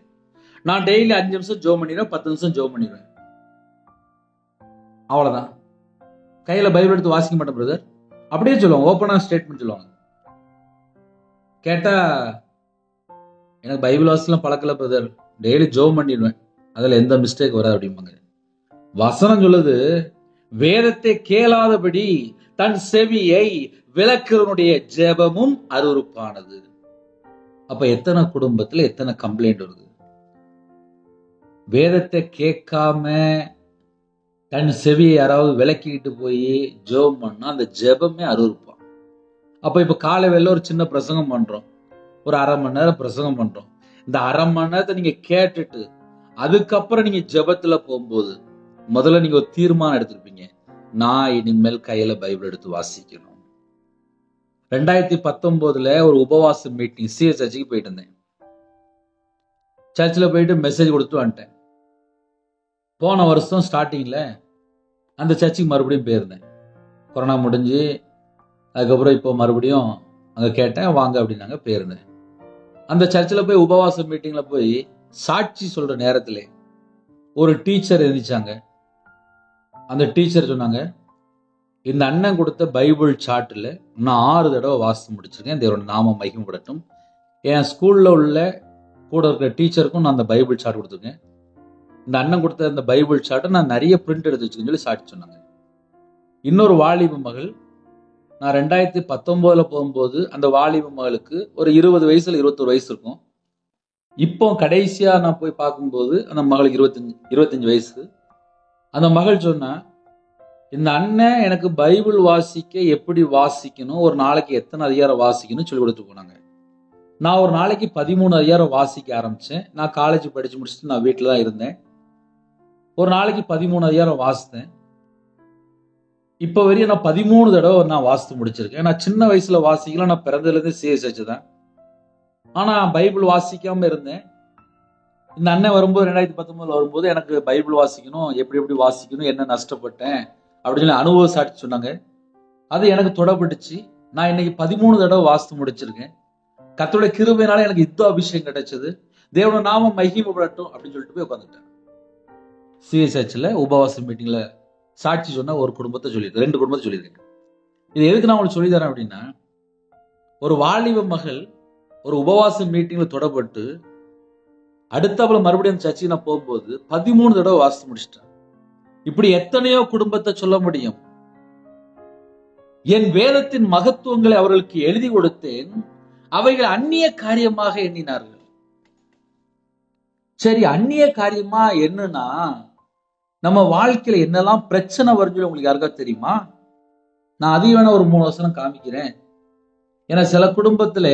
நான் டெய்லி 5 நிமிஷம் ஜெபம் பண்ணிடுவேன், 10 நிமிஷம் ஜெபம் பண்ணிடுவேன், அவ்வளவுதான். கையில பைபிள் எடுத்து வாசிக்க மாட்டேன் பிரதர் அப்படியே சொல்லுவாங்க. ஓப்பனா ஸ்டேட்மெண்ட் சொல்லுவாங்க. கேட்டா எனக்கு பைபிள் வாசிக்கலாம் பழக்கல பிரதர், டெய்லி ஜெபம் பண்ணிடுவேன், அதுல எந்த மிஸ்டேக் வராது அப்படிம்பாங்க. வசனம் சொல்லுது, வேதத்தை கேளாதபடி தன் செவியை விளக்கிறவனுடைய ஜெபமும் அருவருப்பானது. அப்ப எத்தனை குடும்பத்துல எத்தனை கம்ப்ளைண்ட் வருது? வேதத்தை கேட்காம தன் செவியை யாராவது விளக்கிட்டு போய் ஜெபம் பண்ணா அந்த ஜெபமே அருவருப்பான். அப்ப இப்ப காலை வேளையில ஒரு சின்ன பிரசங்கம் பண்றோம், ஒரு 1/2 மணி நேரம் பிரசங்கம் பண்றோம். இந்த 1/2 மணி நேரத்தை நீங்க கேட்டுட்டு அதுக்கப்புறம் நீங்க ஜெபத்துல போகும்போது முதல்ல நீங்க ஒரு தீர்மானம் எடுத்திருப்பீங்க, நான் இனிமேல் கையில பைபிள் எடுத்து வாசிக்கணும். 2019 ஒரு உபவாச மீட்டிங் சிஎஸ்ஹெச்சுக்கு போயிட்டு இருந்தேன். சர்ச்சில் போயிட்டு மெசேஜ் கொடுத்துட்டு வந்துட்டேன். போன வருஷம் ஸ்டார்டிங்ல அந்த சர்ச்சுக்கு மறுபடியும் போயிருந்தேன். கொரோனா முடிஞ்சு அதுக்கப்புறம் இப்போ மறுபடியும் அங்கே கேட்டேன், வாங்க அப்படின்னாங்க, போயிருந்தேன். அந்த சர்ச்சில் போய் உபவாச மீட்டிங்ல போய் சாட்சி சொல்ற நேரத்திலே ஒரு டீச்சர் எழுதிச்சாங்க. அந்த டீச்சர் சொன்னாங்க, இந்த அண்ணன் கொடுத்த பைபிள் சார்ட்டில் நான் 6 தடவை வாசித்து முடிச்சிருக்கேன், தேவனோட நாமம் மகிமைப்படட்டும். என் ஸ்கூல்ல உள்ள கூட இருக்கிற டீச்சருக்கும் நான் அந்த பைபிள் சார்ட் கொடுத்துருக்கேன். இந்த அண்ணன் கொடுத்த அந்த பைபிள் சார்ட்டை நான் நிறைய பிரிண்ட் எடுத்து வச்சுக்கேன்னு சொல்லி சாட்சி சொன்னாங்க. இன்னொரு வாலிப மகள், நான் 2019 போகும்போது அந்த வாலிப மகளுக்கு ஒரு 20 வயசுல 21 வயசு இருக்கும். இப்போ கடைசியா நான் போய் பார்க்கும்போது அந்த மகளுக்கு 25 வயசு. அந்த மகள் சொன்னா, இந்த அண்ணன் எனக்கு பைபிள் வாசிக்க எப்படி வாசிக்கணும், ஒரு நாளைக்கு எத்தனை அதிகாரம் வாசிக்கணும் சொல்லி கொடுத்து போனாங்க. நான் ஒரு நாளைக்கு 13 அதிகாரம் வாசிக்க ஆரம்பிச்சேன். நான் காலேஜ் படிச்சு முடிச்சுட்டு நான் வீட்டில் தான் இருந்தேன். ஒரு நாளைக்கு 13 அதிகாரம் வாசித்தேன். இப்போ வரையும் நான் 13 தடவை நான் வாசித்து முடிச்சிருக்கேன். நான் சின்ன வயசுல வாசிக்கல, நான் பிறந்ததுலேருந்து சிஎஸ்ஹெச் தான். ஆனா பைபிள் வாசிக்காம இருந்தேன். இந்த அண்ணன் வரும்போது 2019 வரும்போது எனக்கு பைபிள் வாசிக்கணும், எப்படி எப்படி வாசிக்கணும், என்ன நஷ்டப்பட்டேன் அப்படின்னு சொல்லி அனுபவ சாட்சி சொன்னாங்க. அது எனக்கு தொடப்பட்டுச்சு. நான் இன்னைக்கு 13 தடவை வாசித்து முடிச்சிருக்கேன். கர்த்தருடைய கிருபையினால எனக்கு யுத்த அபிஷேகம் கிடைச்சது. தேவனோட நாமம் மகிமைப்படட்டும் அப்படின்னு சொல்லிட்டு போய் உட்காந்துட்டேன். சிஎஸ்ஹெச்ல உபவாச மீட்டிங்ல சாட்சி சொன்ன ஒரு குடும்பத்தை சொல்லியிருக்கேன், 2 குடும்பத்தை சொல்லியிருக்கேன். இது எதுக்கு நான் உங்களுக்கு சொல்லி தரேன் அப்படின்னா, ஒரு வாலிப மகள் ஒரு உபவாச மீட்டிங்ல தொடப்பட்டு அடுத்தாப்புல மறுபடியும் சர்ச்சைக்கு நான் போகும்போது 13 தடவை வாசித்து முடிச்சிட்டேன். இப்படி எத்தனையோ குடும்பத்தை சொல்ல முடியும். என் வேதத்தின் மகத்துவங்களை அவர்களுக்கு எழுதி கொடுத்தேன், அவைகள் அந்நிய காரியமாக எண்ணினார்கள். சரி, அந்நிய காரியமா என்னன்னா நம்ம வாழ்க்கையில என்னெல்லாம் பிரச்சனை வருது உங்களுக்கு யாருக்கா தெரியுமா? நான் அதையும் வேணா ஒரு 3 வசனம் காமிக்கிறேன். ஏன்னா சில குடும்பத்துல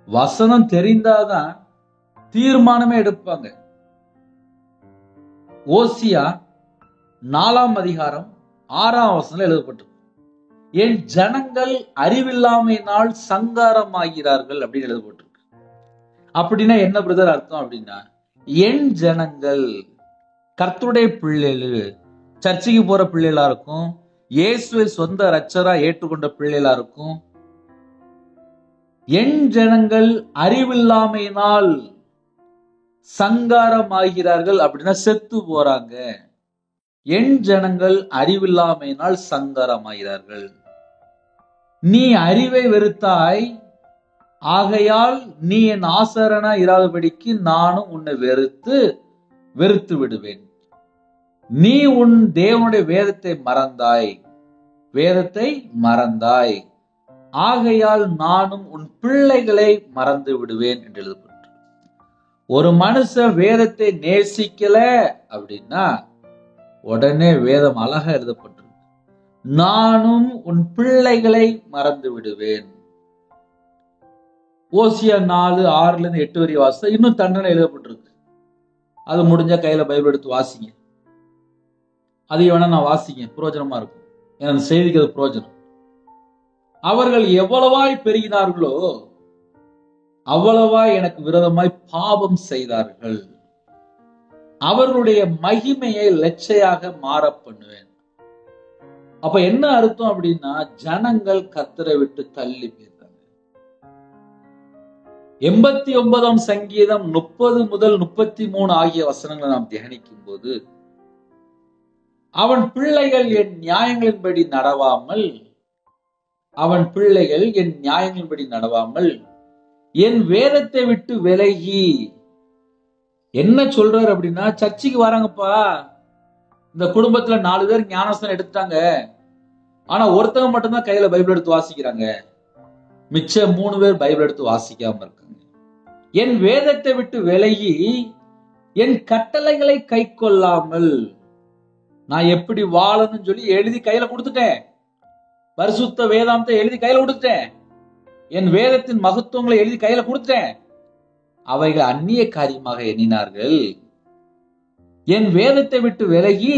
வசனம் தெரிந்தாதான் தீர்மானமே எடுப்பாங்க. ஓசியா 4ஆம் அதிகாரம் 6ஆம் வசனம் எழுதப்பட்டிருக்கு, என் ஜனங்கள் அறிவில்லாமையினால் சங்காரமாகிறார்கள் அப்படின்னு எழுதப்பட்டிருக்கு. அப்படின்னா என்ன பிரதர் அர்த்தம் அப்படின்னா, என் ஜனங்கள் கர்த்தருடைய பிள்ளைகள், சர்ச்சைக்கு போற பிள்ளைகளா இருக்கும், இயேசுவை சொந்த இரட்சகரா ஏற்றுக்கொண்ட பிள்ளைகளா இருக்கும். என் ஜனங்கள் அறிவில்லாமையினால் சங்காரமாகிறார்கள் அப்படின்னா செத்து போறாங்க. என் ஜனங்கள் அறிவில்லாமையினால் சங்காரமாகிறார்கள். நீ அறிவை வெறுத்தாய், ஆகையால் நீ என் ஆசாரனா இராதபடிக்கு நானும் உன்னை வெறுத்து விடுவேன். நீ உன் தேவனுடைய வேதத்தை மறந்தாய், ஆகையால் நானும் உன் பிள்ளைகளை மறந்து விடுவேன் என்று எழுதப்பட்டு. ஒரு மனுஷன் வேதத்தை நேசிக்கல அப்படின்னா உடனே வேதம் அழகா எழுதப்பட்டிருக்கு, நானும் உன் பிள்ளைகளை மறந்து விடுவேன். ஓசியா 4:6-8 வரை வாசித்தா இன்னும் தண்டனை எழுதப்பட்டிருக்கு. அது முடிஞ்சா கையில பைபிள் எடுத்து வாசிங்க. அது வேணா நான் வாசிங்க, பிரயோஜனமா இருக்கும். ஏன்னா செய்திக்கு அது பிரயோஜனம். அவர்கள் எவ்வளவாய் பெருகினார்களோ அவ்வளவாய் எனக்கு விரோதமாய் பாவம் செய்தார்கள். அவர்களுடைய மகிமையை லட்சையாக மாற பண்ணுவேன். அப்ப என்ன அர்த்தம் அப்படின்னா, ஜனங்கள் கர்த்தரை விட்டு தள்ளி போயிருந்தாங்க. 89ஆம் சங்கீதம் 30 முதல் 33 ஆகிய வசனங்களை நாம் தியானிக்கும் போது, அவன் பிள்ளைகள் என் நியாயங்களின்படி நடவாமல் என் வேதத்தை விட்டு விலகி, என்ன சொல்றாரு அப்படின்னா, சர்ச்சுக்கு வராங்கப்பா, இந்த குடும்பத்துல 4 பேர் ஞானஸ்தானம் எடுத்துட்டாங்க, ஆனா ஒருத்தவங்க மட்டும்தான் கையில பைபிள் எடுத்து வாசிக்கிறாங்க, மிச்ச 3 பேர் பைபிள் எடுத்து வாசிக்காம இருக்காங்க. என் வேதத்தை விட்டு விலகி என் கட்டளைகளை கை கொள்ளாமல், நான் எப்படி வாழணும்னு சொல்லி எழுதி கையில கொடுத்துட்டேன், பரிசுத்த வேதாந்தத்தை எழுதி கையில கொடுத்துட்டேன், என் வேதத்தின் மகத்துவங்களை எழுதி கையில கொடுத்துட்டேன், அவைகள் அந்நிய காரியமாக எண்ணினார்கள். என் வேதத்தை விட்டு விலகி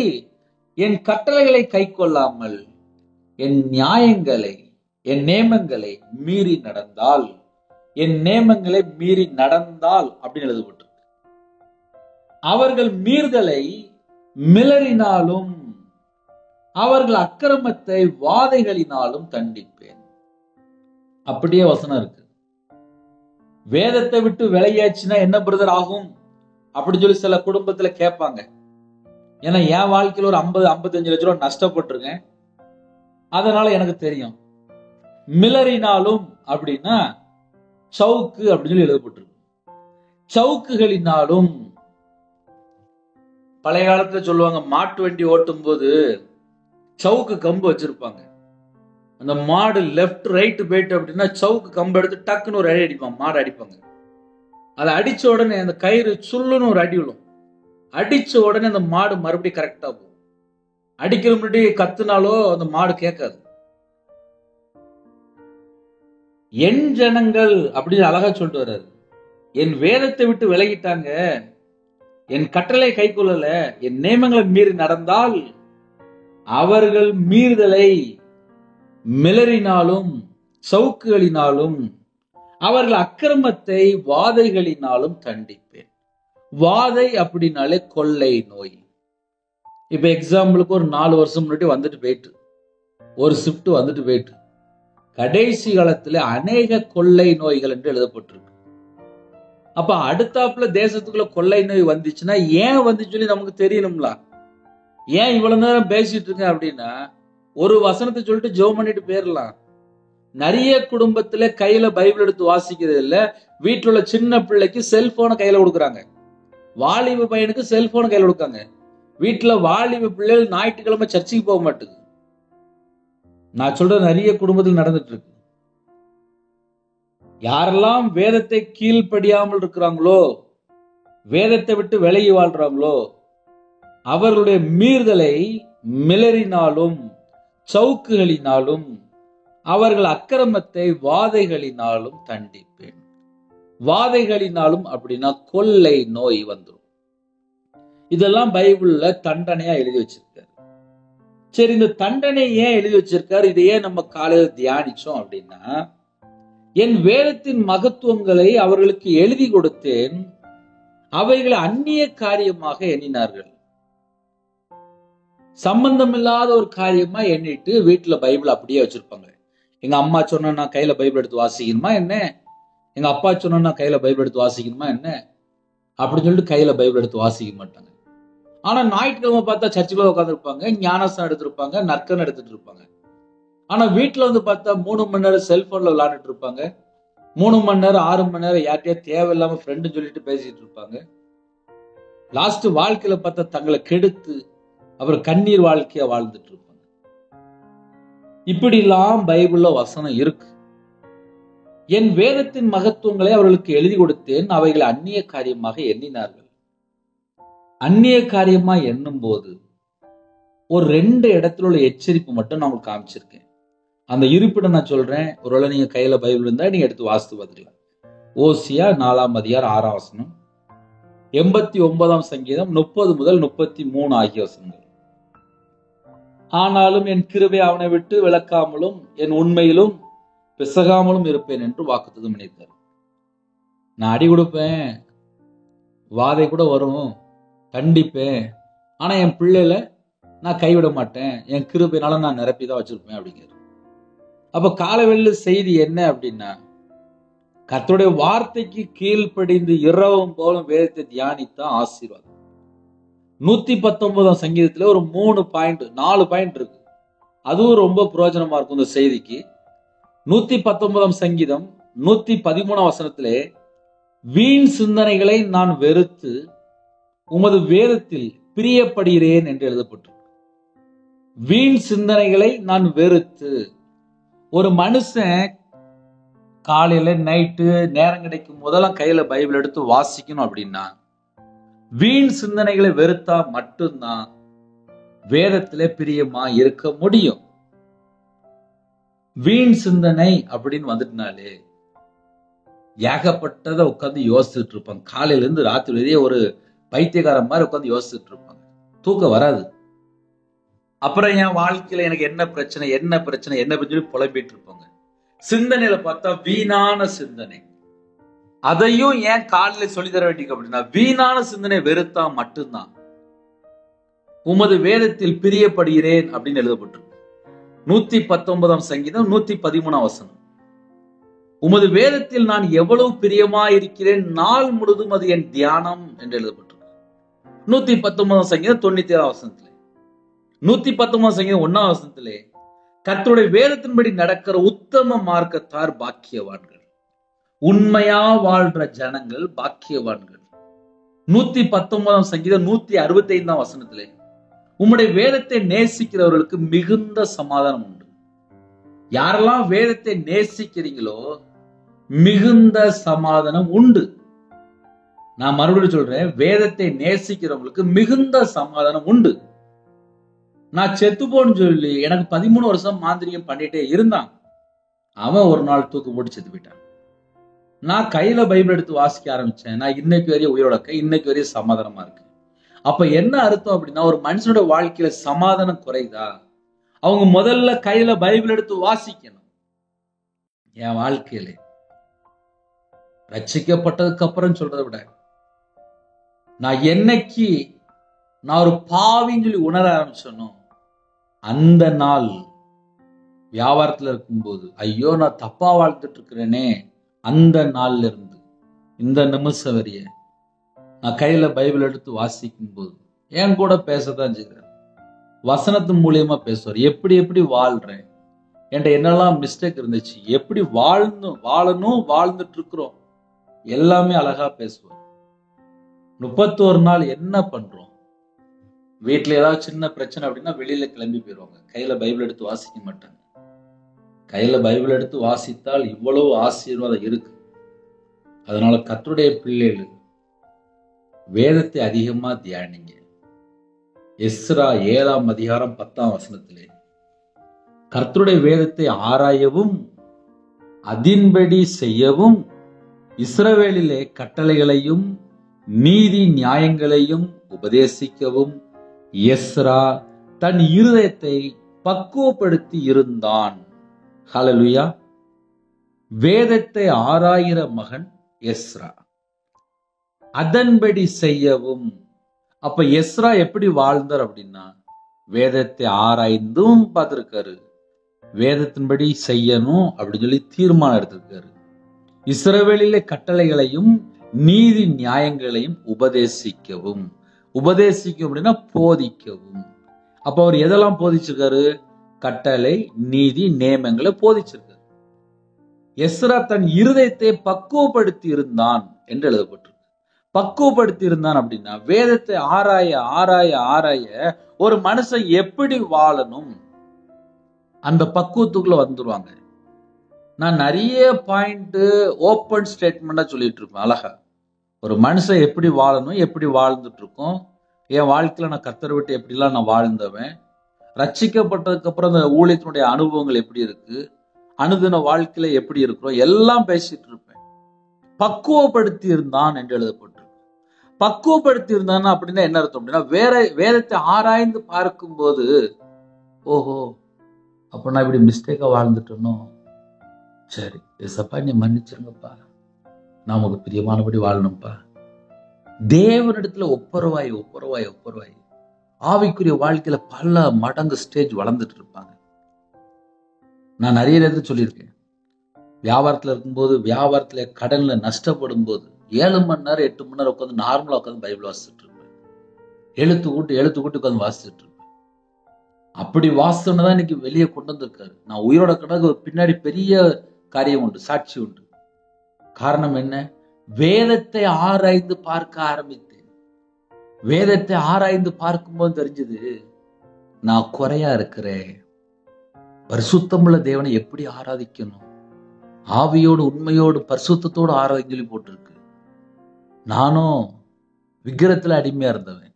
என் கட்டளைகளை கை கொள்ளாமல் என் நியாயங்களை என் நேமங்களை மீறி நடந்தால் அப்படின்னு எழுதப்பட்டு, அவர்கள் மீறுதலை மிளறினாலும் அவர்கள் அக்கிரமத்தை வாதைகளினாலும் தண்டிப்பேன். அப்படியே வசனம் இருக்கு. வேதத்தை விட்டு விலகியாச்சுன்னா என்ன பிரதர் ஆகும் அப்படின்னு சொல்லி சில குடும்பத்துல கேட்பாங்க. ஏன்னா என் வாழ்க்கையில ஒரு 50-55 லட்சம் ரூபாய் நஷ்டப்பட்டிருக்கேன், அதனால எனக்கு தெரியும். மிளறினாலும் அப்படின்னா சவுக்கு அப்படின்னு சொல்லி எழுதப்பட்டிருக்கு. சவுக்குகளினாலும், பழைய காலத்துல சொல்லுவாங்க, மாட்டு வண்டி ஓட்டும் போது சவுக்கு கம்பு வச்சிருப்பாங்க. அந்த மாடு லெப்ட் ரைட் போயிட்டு அப்படின்னா சவுக்கு கம்பு எடுத்து டக்குன்னு ஒரு அடி அடிப்பாங்க, மாடு அடிப்பாங்க. அதை அடிச்ச உடனே அந்த கயிறு சுள்ளுன்னு ஒரு அடி விழும். அடிச்ச உடனே அந்த மாடு மறுபடியும் கரெக்டா போகும். அடிக்கிற முன்னாடி கத்துனாலோ அந்த மாடு கேட்காது. என் ஜனங்கள் அப்படின்னு அழகா சொல்லிட்டு வர்றாரு, என் வேதத்தை விட்டு விலகிட்டாங்க, என் கட்டளை கை கொள்ளல, என் நியமங்களை மீறி நடந்தால் அவர்கள் மீறுதலை மிளறினாலும் சவுக்குகளினாலும் அவர்கள் அக்கிரமத்தை வாதைகளினாலும் தண்டிப்பேன். வாதை அப்படின்னாலே கொள்ளை நோய். இப்ப எக்ஸாம்பிளுக்கு ஒரு 4 வருஷம் முன்னாடி வந்துட்டு போயிட்டு, ஒரு ஷிப்ட் வந்துட்டு போயிட்டு, கடைசி காலத்துல அநேக கொள்ளை நோய்கள் என்று எழுதப்பட்டிருக்கு. அப்ப அடுத்தாப்புல தேசத்துக்குள்ள கொள்ளை நோய் வந்துச்சுன்னா ஏன் வந்துச்சு சொல்லி நமக்கு தெரியணும்ல. ஏன் இவ்வளவு நேரம் பேசிட்டு இருக்கேன் அப்படின்னா, ஒரு வசனத்தை சொல்லிட்டு ஜெபம் பண்ணிட்டு போயிடலாம். நிறைய குடும்பத்துல கையில பைபிள் எடுத்து வாசிக்கிறது இல்ல, வீட்டுல உள்ள சின்ன பிள்ளைக்கு செல்போனை கையில கொடுக்குறாங்க, வாலிப பையனுக்கு செல்போனை கையில கொடுக்காங்க. வீட்டுல வாலிப பிள்ளைகள் ஞாயிற்றுக்கிழமை சர்ச்சுக்கு போக மாட்டேங்குது. நான் சொல்றது நிறைய குடும்பத்தில் நடந்துட்டு இருக்கு. யாரெல்லாம் வேதத்தை கீழ்ப்படியாமல் இருக்கிறாங்களோ, வேதத்தை விட்டு விலகி வாழ்றாங்களோ, அவர்களுடைய மீறுதலை மிளறினாலும் சவுக்குகளினாலும் அவர்கள் அக்கிரமத்தை வாதைகளினாலும் தண்டிப்பேன். வாதைகளினாலும் அப்படின்னா கொள்ளை நோய் வந்துடும். இதெல்லாம் பைபிள்ல தண்டனையா எழுதி வச்சிருக்காரு. சரி, இந்த தண்டனை ஏன் எழுதி வச்சிருக்காரு, இதையே நம்ம காலையில தியானிச்சோம் அப்படின்னா, என் வேதத்தின் மகத்துவங்களை அவர்களுக்கு எழுதி கொடுத்தேன், அவைகளை அந்நிய காரியமாக எண்ணினார்கள். சம்பந்தம் இல்லாத ஒரு காரியமா எண்ணிட்டு வீட்டுல பைபிள் அப்படியே வச்சிருப்பாங்க. எங்க அம்மா சொன்னா கையில பைபிள் எடுத்து வாசிக்கணுமா என்ன, எங்க அப்பா சொன்னா கையில பைபிள் எடுத்து வாசிக்கணுமா என்ன, அப்படின்னு சொல்லிட்டு கையில பைபிள் எடுத்து வாசிக்க மாட்டாங்க. ஆனா ஞாயிற்றுக்கிழமை பார்த்தா சர்ச்சுக்குள்ள உட்காந்துருப்பாங்க, ஞானஸ்நானம் எடுத்திருப்பாங்க, நற்கன் எடுத்துட்டு இருப்பாங்க. ஆனா வீட்டுல வந்து பார்த்தா 3 மணி நேரம் செல்போன்ல விளையாண்டுட்டு இருப்பாங்க, 3 மணி நேரம் 6 மணி நேரம் யார்கிட்டயா தேவையில்லாம ஃப்ரெண்டு சொல்லிட்டு பேசிட்டு இருப்பாங்க. லாஸ்ட் வாழ்க்கையில பார்த்தா தங்களை கெடுத்து அப்புறம் கண்ணீர் வாழ்க்கையா வாழ்ந்துட்டு இருப்பாங்க. இப்படிலாம் பைபிள்ல வசனம் இருக்கு. என் வேதத்தின் மகத்துவங்களை அவர்களுக்கு எழுதி கொடுத்தேன், அவைகளை அந்நிய காரியமாக எண்ணினார்கள். அந்நிய காரியமா எண்ணும் போது ஒரு 2 இடத்துல உள்ள எச்சரிப்பு மட்டும் நான் உங்களுக்கு காமிச்சிருக்கேன். அந்த இருப்பிடம் நான் சொல்றேன், ஒருவேளை நீங்க கையில பைபிள் இருந்தா நீங்க எடுத்து வாசித்து பார்த்துக்கலாம். ஓசியா 4ஆம் அதிகாரம் 6ஆம் வசனம், 89ஆம் சங்கீதம் 30 முதல் 33 ஆகிய வசனங்கள். ஆனாலும் என் கிருபை அவனை விட்டு விலக்காமலும் என் உண்மையிலும் பிசகாமலும் இருப்பேன் என்று வாக்குத்தத்தம் பண்ணியிருக்காரு. நான் அடி கொடுப்பேன், வாதை கூட வரும், கண்டிப்பேன், ஆனா என் பிள்ளைல நான் கைவிட மாட்டேன், என் கிருபையினால நான் நிரப்பிதான் வச்சிருப்பேன் அப்படிங்கிறது. அப்ப காலவெள்ள செய்தி என்ன அப்படின்னா, கர்த்தருடைய வார்த்தைக்கு கீழ்ப்படிந்து இரவும் போலும் வேதத்தை தியானித்தா ஆசீர்வாதம். 119ஆம் சங்கீதத்துல ஒரு 4 பாயிண்ட் இருக்கு. அதுவும் ரொம்ப பிரயோஜனமா இருக்கும் இந்த செய்திக்கு. 119ஆம் சங்கீதம் 113ஆம் வசனத்திலே, வீண் சிந்தனைகளை நான் வெறுத்து உமது வேதத்தில் பிரியப்படுகிறேன் என்று எழுதப்பட்டிருக்கு. வீண் சிந்தனைகளை நான் வெறுத்து. ஒரு மனுஷன் காலையில நைட்டு நேரம் கிடைக்கும் போதெல்லாம் கையில பைபிள் எடுத்து வாசிக்கணும் அப்படின்னா, வீண் சிந்தனைகளை வெறுத்தா மட்டும்தான் வேதத்திலே பிரியமா இருக்க முடியும். வீண் சிந்தனை அப்படின்னு வந்துட்டுனாலே ஏகப்பட்டதை உட்காந்து யோசிச்சுட்டு இருப்பாங்க. காலையில இருந்து ராத்திரி வரையே ஒரு பைத்தியக்காரன் மாதிரி உட்காந்து யோசிச்சுட்டு இருப்பாங்க. தூக்கம் வராது. அப்புறம் என் வாழ்க்கையில எனக்கு என்ன பிரச்சனை சொல்லி புலம்பிட்டு இருப்பாங்க. சிந்தனையில பார்த்தா வீணான சிந்தனை. அதையும் ஏன் காலையில சொல்லி தர வேண்டிய அப்படின்னா, வீணான சிந்தனை வெறுத்தா மட்டும்தான் உமது வேதத்தில் பிரியப்படுகிறேன் அப்படின்னு எழுதப்பட்டிருக்கு. 119ஆம் சங்கீதம் 113ஆம் வசனம், உமது வேதத்தில் நான் எவ்வளவு பிரியமா இருக்கிறேன், நாள் முழுதும் அது என் தியானம் என்று எழுதப்பட்டிருக்கு. 119ஆம் சங்கீதம் 97ஆம் வசனத்திலே, 119ஆம் சங்கீதம் 1ஆம் வசனத்திலே, கர்த்தருடைய வேதத்தின்படி நடக்கிற உத்தம மார்க்கத்தார் பாக்கியவான்கள், உண்மையா வாழ்ற ஜனங்கள் பாக்கியவான்கள். 119ஆம் சங்கீதம் 165ஆம் வசனத்திலே, உம்முடைய வேதத்தை நேசிக்கிறவர்களுக்கு மிகுந்த சமாதானம் உண்டு. யாரெல்லாம் வேதத்தை நேசிக்கிறீங்களோ மிகுந்த சமாதானம் உண்டு. நான் மறுபடியும் சொல்றேன், வேதத்தை நேசிக்கிறவங்களுக்கு மிகுந்த சமாதானம் உண்டு. நான் செத்துப்போன்னு சொல்லி எனக்கு 13 வருஷம் மாந்திரிகம் பண்ணிட்டே இருந்தான். அவன் ஒரு நாள் தூக்கு போட்டு செத்து போயிட்டான். நான் கையில பைபிள் எடுத்து வாசிக்க ஆரம்பிச்சேன். நான் இன்னைக்கு வரையும் உயிரோட இன்னைக்கு வரையும் சமாதானமா இருக்கு. அப்ப என்ன அர்த்தம் அப்படின்னா, ஒரு மனுஷனோட வாழ்க்கையில சமாதானம் குறையுதா, அவங்க முதல்ல கையில பைபிள் எடுத்து வாசிக்கணும். என் வாழ்க்கையில ரட்சிக்கப்பட்டதுக்கு அப்புறம் சொல்றதை விட, நான் என்னைக்கு நான் ஒரு பாவின்னு சொல்லி உணர ஆரம்பிச்சேனோ அந்த நாள் வியாபாரத்துல இருக்கும்போது, ஐயோ நான் தப்பா வாழ்ந்துட்டு இருக்கிறேனே, அந்த நாள்ல இருந்து இந்த நிமிஷம் வரைய நான் கையில பைபிள் எடுத்து வாசிக்கும் போது என் கூட பேசத்தான் செய்கிறேன். வசனத்தின் மூலியமா பேசுவார். எப்படி வாழ்றேன், என்கிட்ட என்னெல்லாம் மிஸ்டேக் இருந்துச்சு, எப்படி வாழணும் வாழ்ந்துட்டு இருக்கிறோம், எல்லாமே அழகா பேசுவார். 31 நாள் என்ன பண்றோம், வீட்டுல ஏதாவது சின்ன பிரச்சனை அப்படின்னா வெளியில கிளம்பி போயிடுவாங்க. கையில பைபிள் எடுத்து வாசிக்க மாட்டாங்க. கையில பைபிள் எடுத்து வாசித்தால் இவ்வளவு ஆசீர்வாதம் இருக்கு. அதனால கர்த்தருடைய பிள்ளைகள் வேதத்தை அதிகமா தியானிங்க. எஸ்ரா 7ஆம் அதிகாரம் 10ஆம் வசனத்திலே, கர்த்தருடைய வேதத்தை ஆராயவும் அதின்படி செய்யவும் இஸ்ரவேலிலே கட்டளைகளையும் நீதி நியாயங்களையும் உபதேசிக்கவும் எஸ்ரா தன் இருதயத்தை பக்குவப்படுத்தி இருந்தான். ஹல்லேலூயா. வேதத்தை ஆராயிற மகன் எஸ்ரா, அதன்படி செய்யவும். அப்ப எஸ்ரா எப்படி வாழ்ந்தார் அப்படின்னா, வேதத்தை ஆராய்ந்தும் பார்த்திருக்காரு, வேதத்தின்படி செய்யணும் அப்படின்னு சொல்லி தீர்மானம் எடுத்திருக்காரு. இஸ்ரவேலிலே கட்டளைகளையும் நீதி நியாயங்களையும் உபதேசிக்கவும். உபதேசிக்கும் அப்படின்னா போதிக்கவும். அப்ப அவர் எதெல்லாம் போதிச்சிருக்காரு? கட்டளை, நீதி, நியமங்களை போதிச்சிருக்காரு. எஸ்ரா தன் இருதயத்தை பக்குவப்படுத்தி இருந்தான் என்று எழுதப்பட்டிருக்கு. பக்குவப்படுத்தி இருந்தான் அப்படின்னா வேதத்தை ஆராய ஆராய ஆராய ஒரு மனுஷன் எப்படி வாழணும் அந்த பக்குவத்துக்குள்ள வந்துருவாங்க. நான் நிறைய பாயிண்ட் ஓப்பன் ஸ்டேட்மெண்டா சொல்லிட்டு இருப்பேன். அழகா ஒரு மனுஷன் எப்படி வாழணும், எப்படி வாழ்ந்துட்டு இருக்கோம், என் வாழ்க்கையில நான் கர்த்தரை விட்டு எப்படிலாம் நான் வாழ்ந்தவன், ரட்சிக்கப்பட்டதுக்கு அப்புறம் அந்த ஊழியத்தினுடைய அனுபவங்கள் எப்படி இருக்கு, அனுதின வாழ்க்கையில எப்படி இருக்கிறோம், எல்லாம் பேசிட்டு இருப்பேன். பக்குவப்படுத்தி இருந்தான் என்று எழுதப்பட்டிருக்கு. பக்குவப்படுத்தி இருந்தான் அப்படின்னா என்ன அர்த்தம் அப்படின்னா வேதத்தை ஆராய்ந்து பார்க்கும் போது, ஓஹோ அப்ப நான் இப்படி மிஸ்டேக்கா வாழ்ந்துட்டேனோ, சரி ஏசப்பா நீ மன்னிச்சிருங்கப்பா, நான் உங்களுக்கு பிரியமானபடி வாழணும்ப்பா. தேவனிடத்துல ஒப்புரவாய் ஒப்புரவாய் ஒப்புரவாய் ஆவிக்குரிய வாழ்க்கையில பல மடங்கு ஸ்டேஜ் வளர்ந்துட்டு இருப்பாங்க. நான் நிறைய நேரத்தில் சொல்லியிருக்கேன். வியாபாரத்துல இருக்கும்போது, வியாபாரத்துல கடன்ல நஷ்டப்படும் போது 7 மணி நேரம் 8 மணி நேரம் உட்காந்து நார்மலா உட்காந்து பைபிள் வாசிச்சுட்டு இருப்பேன். எழுத்து கூட்டி உட்காந்து வாசிச்சுட்டு இருப்பேன். அப்படி வாசனைதான் இன்னைக்கு வெளியே கொண்டு வந்திருக்காரு. நான் உயிரோட கணக்கு பின்னாடி பெரிய காரியம் உண்டு, சாட்சி உண்டு. காரணம் என்ன? வேதத்தை ஆராய்ந்து பார்க்க ஆரம்பித்தேன். வேதத்தை ஆராய்ந்து பார்க்கும்போது தெரிஞ்சது நான் குறையா இருக்கிறேன். பரிசுத்தமுள்ள தேவனை எப்படி ஆராதிக்கணும், ஆவியோடு உண்மையோடு பரிசுத்தத்தோடு ஆராய்ச்சி சொல்லி போட்டிருக்கு. நானும் விக்கிரத்துல அடிமையா இருந்தவன்.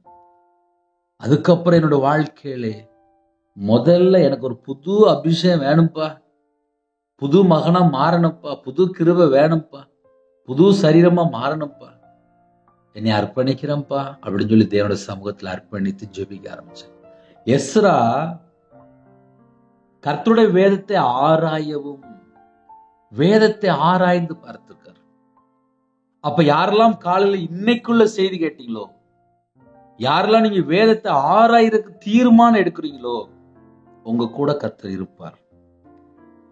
அதுக்கப்புறம் என்னோட வாழ்க்கையில முதல்ல எனக்கு ஒரு புது அபிஷேகம் வேணும்ப்பா, புது மகனா மாறணும்ப்பா, புது கிருபை வேணும்ப்பா, புது சரீரமா மாறணும்ப்பா, என்னை அர்ப்பணிக்கிறேன்ப்பா அப்படின்னு சொல்லி தேவனோட சமூகத்துல அர்ப்பணித்து ஜெபிக்க ஆரம்பிச்சேன். எஸ்ரா கர்த்தருடைய வேதத்தை ஆராயவும், வேதத்தை ஆராய்ந்து பார்த்திருக்காரு. அப்ப யாரெல்லாம் காலையில இன்னைக்குள்ள செய்தி கேட்டீங்களோ, யாரெல்லாம் நீங்க வேதத்தை ஆராயறதுக்கு தீர்மானம் எடுக்கிறீங்களோ, உங்க கூட கர்த்தர் இருப்பார்.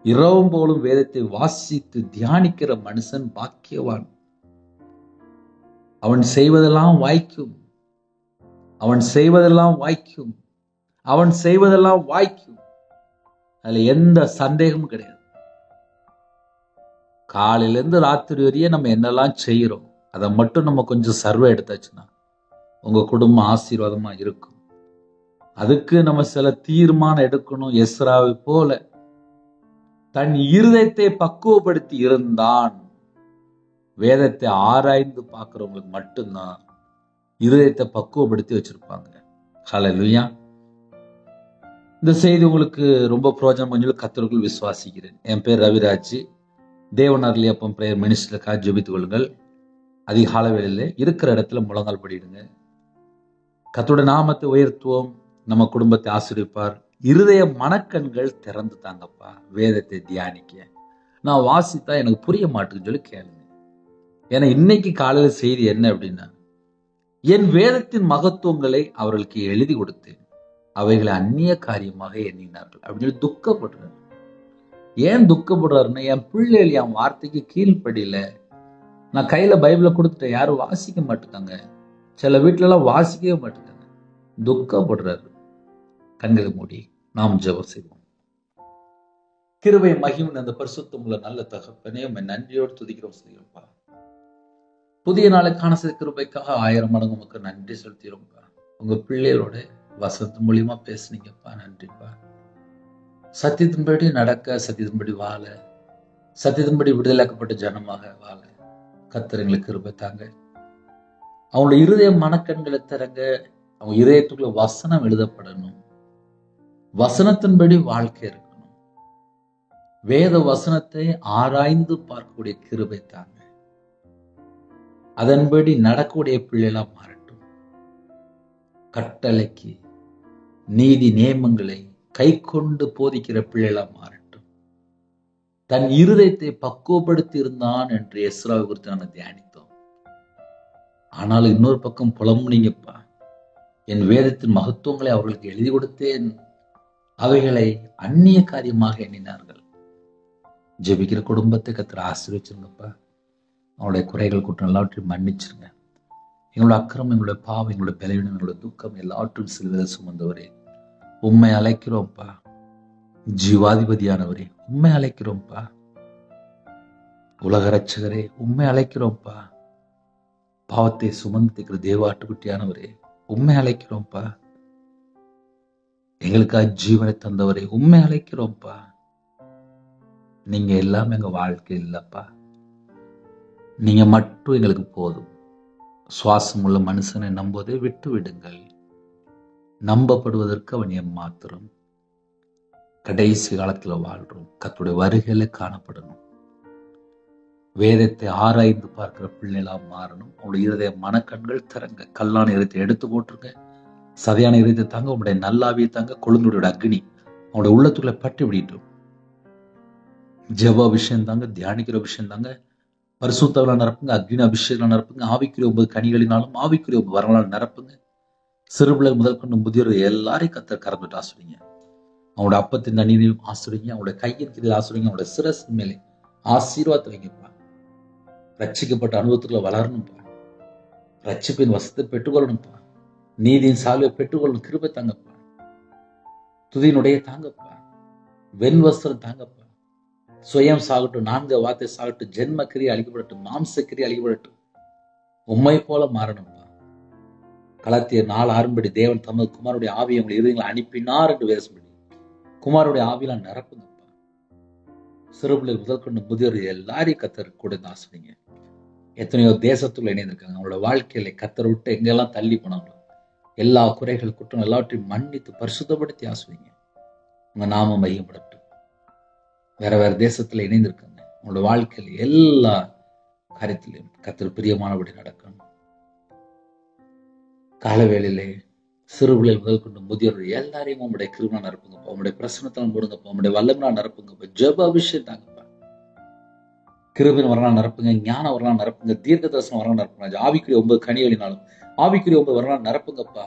இரவும் போலும் வேதத்தை வாசித்து தியானிக்கிற மனுஷன் பாக்கியவான். அவன் செய்வதெல்லாம் வாய்க்கும், அவன் செய்வதெல்லாம் வாய்க்கும், அவன் செய்வதெல்லாம் வாய்க்கும். அதுல எந்த சந்தேகமும் கிடையாது. காலையில இருந்து ராத்திரி வரையே நம்ம என்னெல்லாம் செய்யறோம் அதை மட்டும் நம்ம கொஞ்சம் சர்வே எடுத்தாச்சுன்னா உங்க குடும்பம் ஆசீர்வாதமா இருக்கும். அதுக்கு நம்ம சில தீர்மானம் எடுக்கணும். எஸ்ராவை போல தன் இருதயத்தை பக்குவப்படுத்தி இருந்தான். வேதத்தை ஆராய்ந்து பார்க்கிறவங்களுக்கு மட்டும்தான் இருதயத்தை பக்குவப்படுத்தி வச்சிருப்பாங்க. ஹல்லேலூயா. இந்த செய்தி உங்களுக்கு ரொம்ப பிரயோஜனம் பண்ணி கர்த்தருக்குள் விசுவாசிக்கிறேன். என் பேர் ரவிராஜ். தேவன் அருளியப்பம் பிரேயர் மினிஸ்டருக்காக ஜெபித்துக் கொள்ளுங்கள். அதிகால வேளையில இருக்கிற இடத்துல முழங்கால் படிடுங்க. கர்த்தருடைய நாமத்தை உயர்த்துவோம். நம்ம குடும்பத்தை ஆசீர்வதிப்பார். இருதய மனக்கண்கள் திறந்து தாங்கப்பா. வேதத்தை தியானிக்க நான் வாசித்தா எனக்கு புரிய மாட்டேன்னு சொல்லி கேளுங்க. ஏன்னா இன்னைக்கு காலையில செய்தி என்ன அப்படின்னா, என் வேதத்தின் மகத்துவங்களை அவர்களுக்கு எழுதி கொடுத்தேன், அவைகளை அந்நிய காரியமாக எண்ணினார்கள் அப்படின்னு சொல்லி துக்கப்படுறாரு. ஏன் துக்கப்படுறாருன்னா, என் பிள்ளைகள் என் வார்த்தைக்கு கீழ்ப்படியில. நான் கையில பைபிளை கொடுத்துட்டேன், யாரும் வாசிக்க மாட்டேங்காங்க. சில வீட்டுல எல்லாம் வாசிக்கவே மாட்டேங்காங்க. துக்கப்படுறாரு. கண்களை மூடி நாம் ஜெபம் செய்வோம். கிருபை மகிமை அந்த பரிசுத்தம் உள்ள நல்ல தகப்பனே, உம்மை நன்றியோடு துதிக்கிறோம் செய்யப்பா. புதிய நாளுக்கான கிருபைக்காக 1000 மடங்கு உமக்கு நன்றி செலுத்திடும்ப்பா. உங்க பிள்ளைகளோட வசனத்து மூலியமா பேசுனீங்கப்பா, நன்றிப்பா. சத்தியத்தின்படி நடக்க, சத்தியத்தின்படி வாழ, சத்தியத்தின்படி விடுதலாக்கப்பட்ட ஜனமாக வாழ கர்த்தர் எங்களுக்கு கிருபை தாங்க. அவங்களுடைய இருதய மனக்கண்களை திறங்க. அவங்க இதயத்துக்குள்ள வசனம் எழுதப்படணும். வசனத்தின்படி வாழ்க்கை இருக்கணும். வேத வசனத்தை ஆராய்ந்து பார்க்கக்கூடிய கிருபை தாங்க. அதன்படி நடக்கக்கூடிய பிள்ளைகளா மாறட்டும். கட்டளைக்கு நீதி நியமங்களை கை கொண்டு போதிக்கிற பிள்ளைகளா மாறட்டும். தன் இருதயத்தை பக்குவப்படுத்தி இருந்தான் என்று எஸ்ராவை குறித்து நாங்கள் தியானித்தோம். ஆனாலும் இன்னொரு பக்கம் புலம்புனீங்கப்பா. என் வேதத்தின் மகத்துவங்களை அவர்களுக்கு எழுதி கொடுத்தேன், அவைகளை அந்நிய காரியமாக எண்ணினார்கள். ஜெபிக்கிற குடும்பத்தை கர்த்தர் ஆசீர்வதிச்சிருங்கப்பா. அவனுடைய குறைகள் குற்றம் எல்லாவற்றையும் மன்னிச்சிருங்க. எங்களோட அக்கிரமம், எங்களுடைய பாவம், எங்களுடைய பலவீனம், எங்களுடைய துக்கம் எல்லாவற்றையும் சிலுவையில் சுமந்தவரே உம்மை அழைக்கிறோம்ப்பா. ஜீவாதிபதியானவரே உம்மை அழைக்கிறோம்ப்பா. உலக ரட்சகரே உம்மை அழைக்கிறோம்ப்பா. பாவத்தை சுமந்திருக்கிற தேவாட்டுக்குட்டியானவரே உம்மை அழைக்கிறோம்ப்பா. எங்களுக்காக ஜீவனை தந்தவரே உம்மை அழைக்கிறோம்ப்பா. நீங்க எல்லாமே எங்க வாழ்க்கை இல்லப்பா. நீங்க மட்டும் எங்களுக்கு போதும். சுவாசம் உள்ள மனுஷனை நம்புவதை விட்டு விடுங்கள். நம்பப்படுவதற்கு அவன் எம்மாத்திரம். கடைசி காலத்துல வாழ்றோம். கர்த்தருடைய வருகையில காணப்படணும். வேதத்தை ஆராய்ந்து பார்க்கிற பிள்ளைலாம் மாறணும். அவனுடைய இருதய மனக்கண்கள் திறங்க. கல்லான இருதயத்தை எடுத்து போட்டுருங்க. சதையான இருதயத்தை தாங்க. உங்களுடைய நல்லாவியை தாங்க. கொழுந்துடைய அக்னி அவனுடைய உள்ளத்துக்குள்ள பட்டு விடிட்டும். ஜெப அபிஷேகம் தாங்க. தியானிக்கிற விஷயம் தாங்க. பரிசுத்தவள நிரப்புங்க. அக்னி அபிஷேகம் நிரப்புங்க. ஆவிக்குரிய 9 கனிகளினாலும் ஆவிக்குரிய 9 வரங்களால் நிரப்புங்க. சிறுபிள்ளை முதல் கொண்டு முதியோர் எல்லாரையும் கர்த்தர் கறந்துட்டு ஆசுறீங்க. அவனுடைய அப்பத்தின் அணியிலையும் ஆசுறீங்க. அவனுடைய கையின் கீழே ஆசுறீங்க. அவனுடைய சிரசின் மேலே ஆசீர்வாதத்தை வைங்கப்பா. ரட்சிக்கப்பட்ட அனுபவத்துல வளரணும்ப்பா. ரட்சிப்பின் வசத்தை பெற்றுக்கொள்ளணும்ப்பா. நீதியின் சால்வை பெற்றுக்கொள்ளணும். கிருபை தாங்கப்பா. துதியினுடைய தாங்கப்பா. வெண் வஸ்திரம் தாங்கப்பா. சுயம் சாகட்டும். 4 வார்த்தை சாகட்டும். ஜென்ம கிரியை அழிக்கப்படட்டும். மாம்ச கிரியை அழிக்கப்படட்டும். உம்மை போல மாறணும்ப்பா. கலாத்தியர் 4:6 தேவன் தமது குமாருடைய ஆவியை உங்களை இருதயங்களை அனுப்பினார் என்று வேதம். குமாருடைய ஆவியெல்லாம் நிரப்புங்கப்பா. சிறுபிள்ளை முதல் கொண்டு முதியோர் எல்லாரையும் கர்த்தர் கூட ஆசிரியங்க. எத்தனையோ தேசத்துக்குள்ள இணைந்திருக்காங்க. அவங்களோட வாழ்க்கையில கர்த்தரை விட்டு எங்கெல்லாம் தள்ளி போனாங்களோ எல்லா குறைகள் குற்றம் எல்லாவற்றையும் மன்னித்து பரிசுத்தப்படுத்தி ஆசிரியங்க. உங்க நாமம் மையப்படட்டும். வேற வேற தேசத்துல இணைந்திருக்காங்க. அவங்களோட வாழ்க்கையில எல்லா காரியத்திலையும் கர்த்தர் பிரியமானபடி நடக்கணும். காலவேளையிலே சிறுபிள்ளை முதல் கொண்டு முதியோர் எல்லாரையும் உங்களுடைய கிருபையால் நிரப்புங்கப்பா. உங்களுடைய பிரசன்னத்தால் மூடுங்கப்பா. உங்களுடைய வல்லமையால் நிரப்புங்கப்பா. ஜெப அபிஷேகம் தாங்கப்பா. கிருபையின் வரலாறு நிரப்புங்க. ஞான வரலாறு நிரப்புங்க. தீர்க்க தரிசனம் வரலாறு நிரப்புங்க. ஆவிக்குரிய 9 கனிகளினாலும் ஆவிக்குரிய 9 வரலாறு நிரப்புங்கப்பா.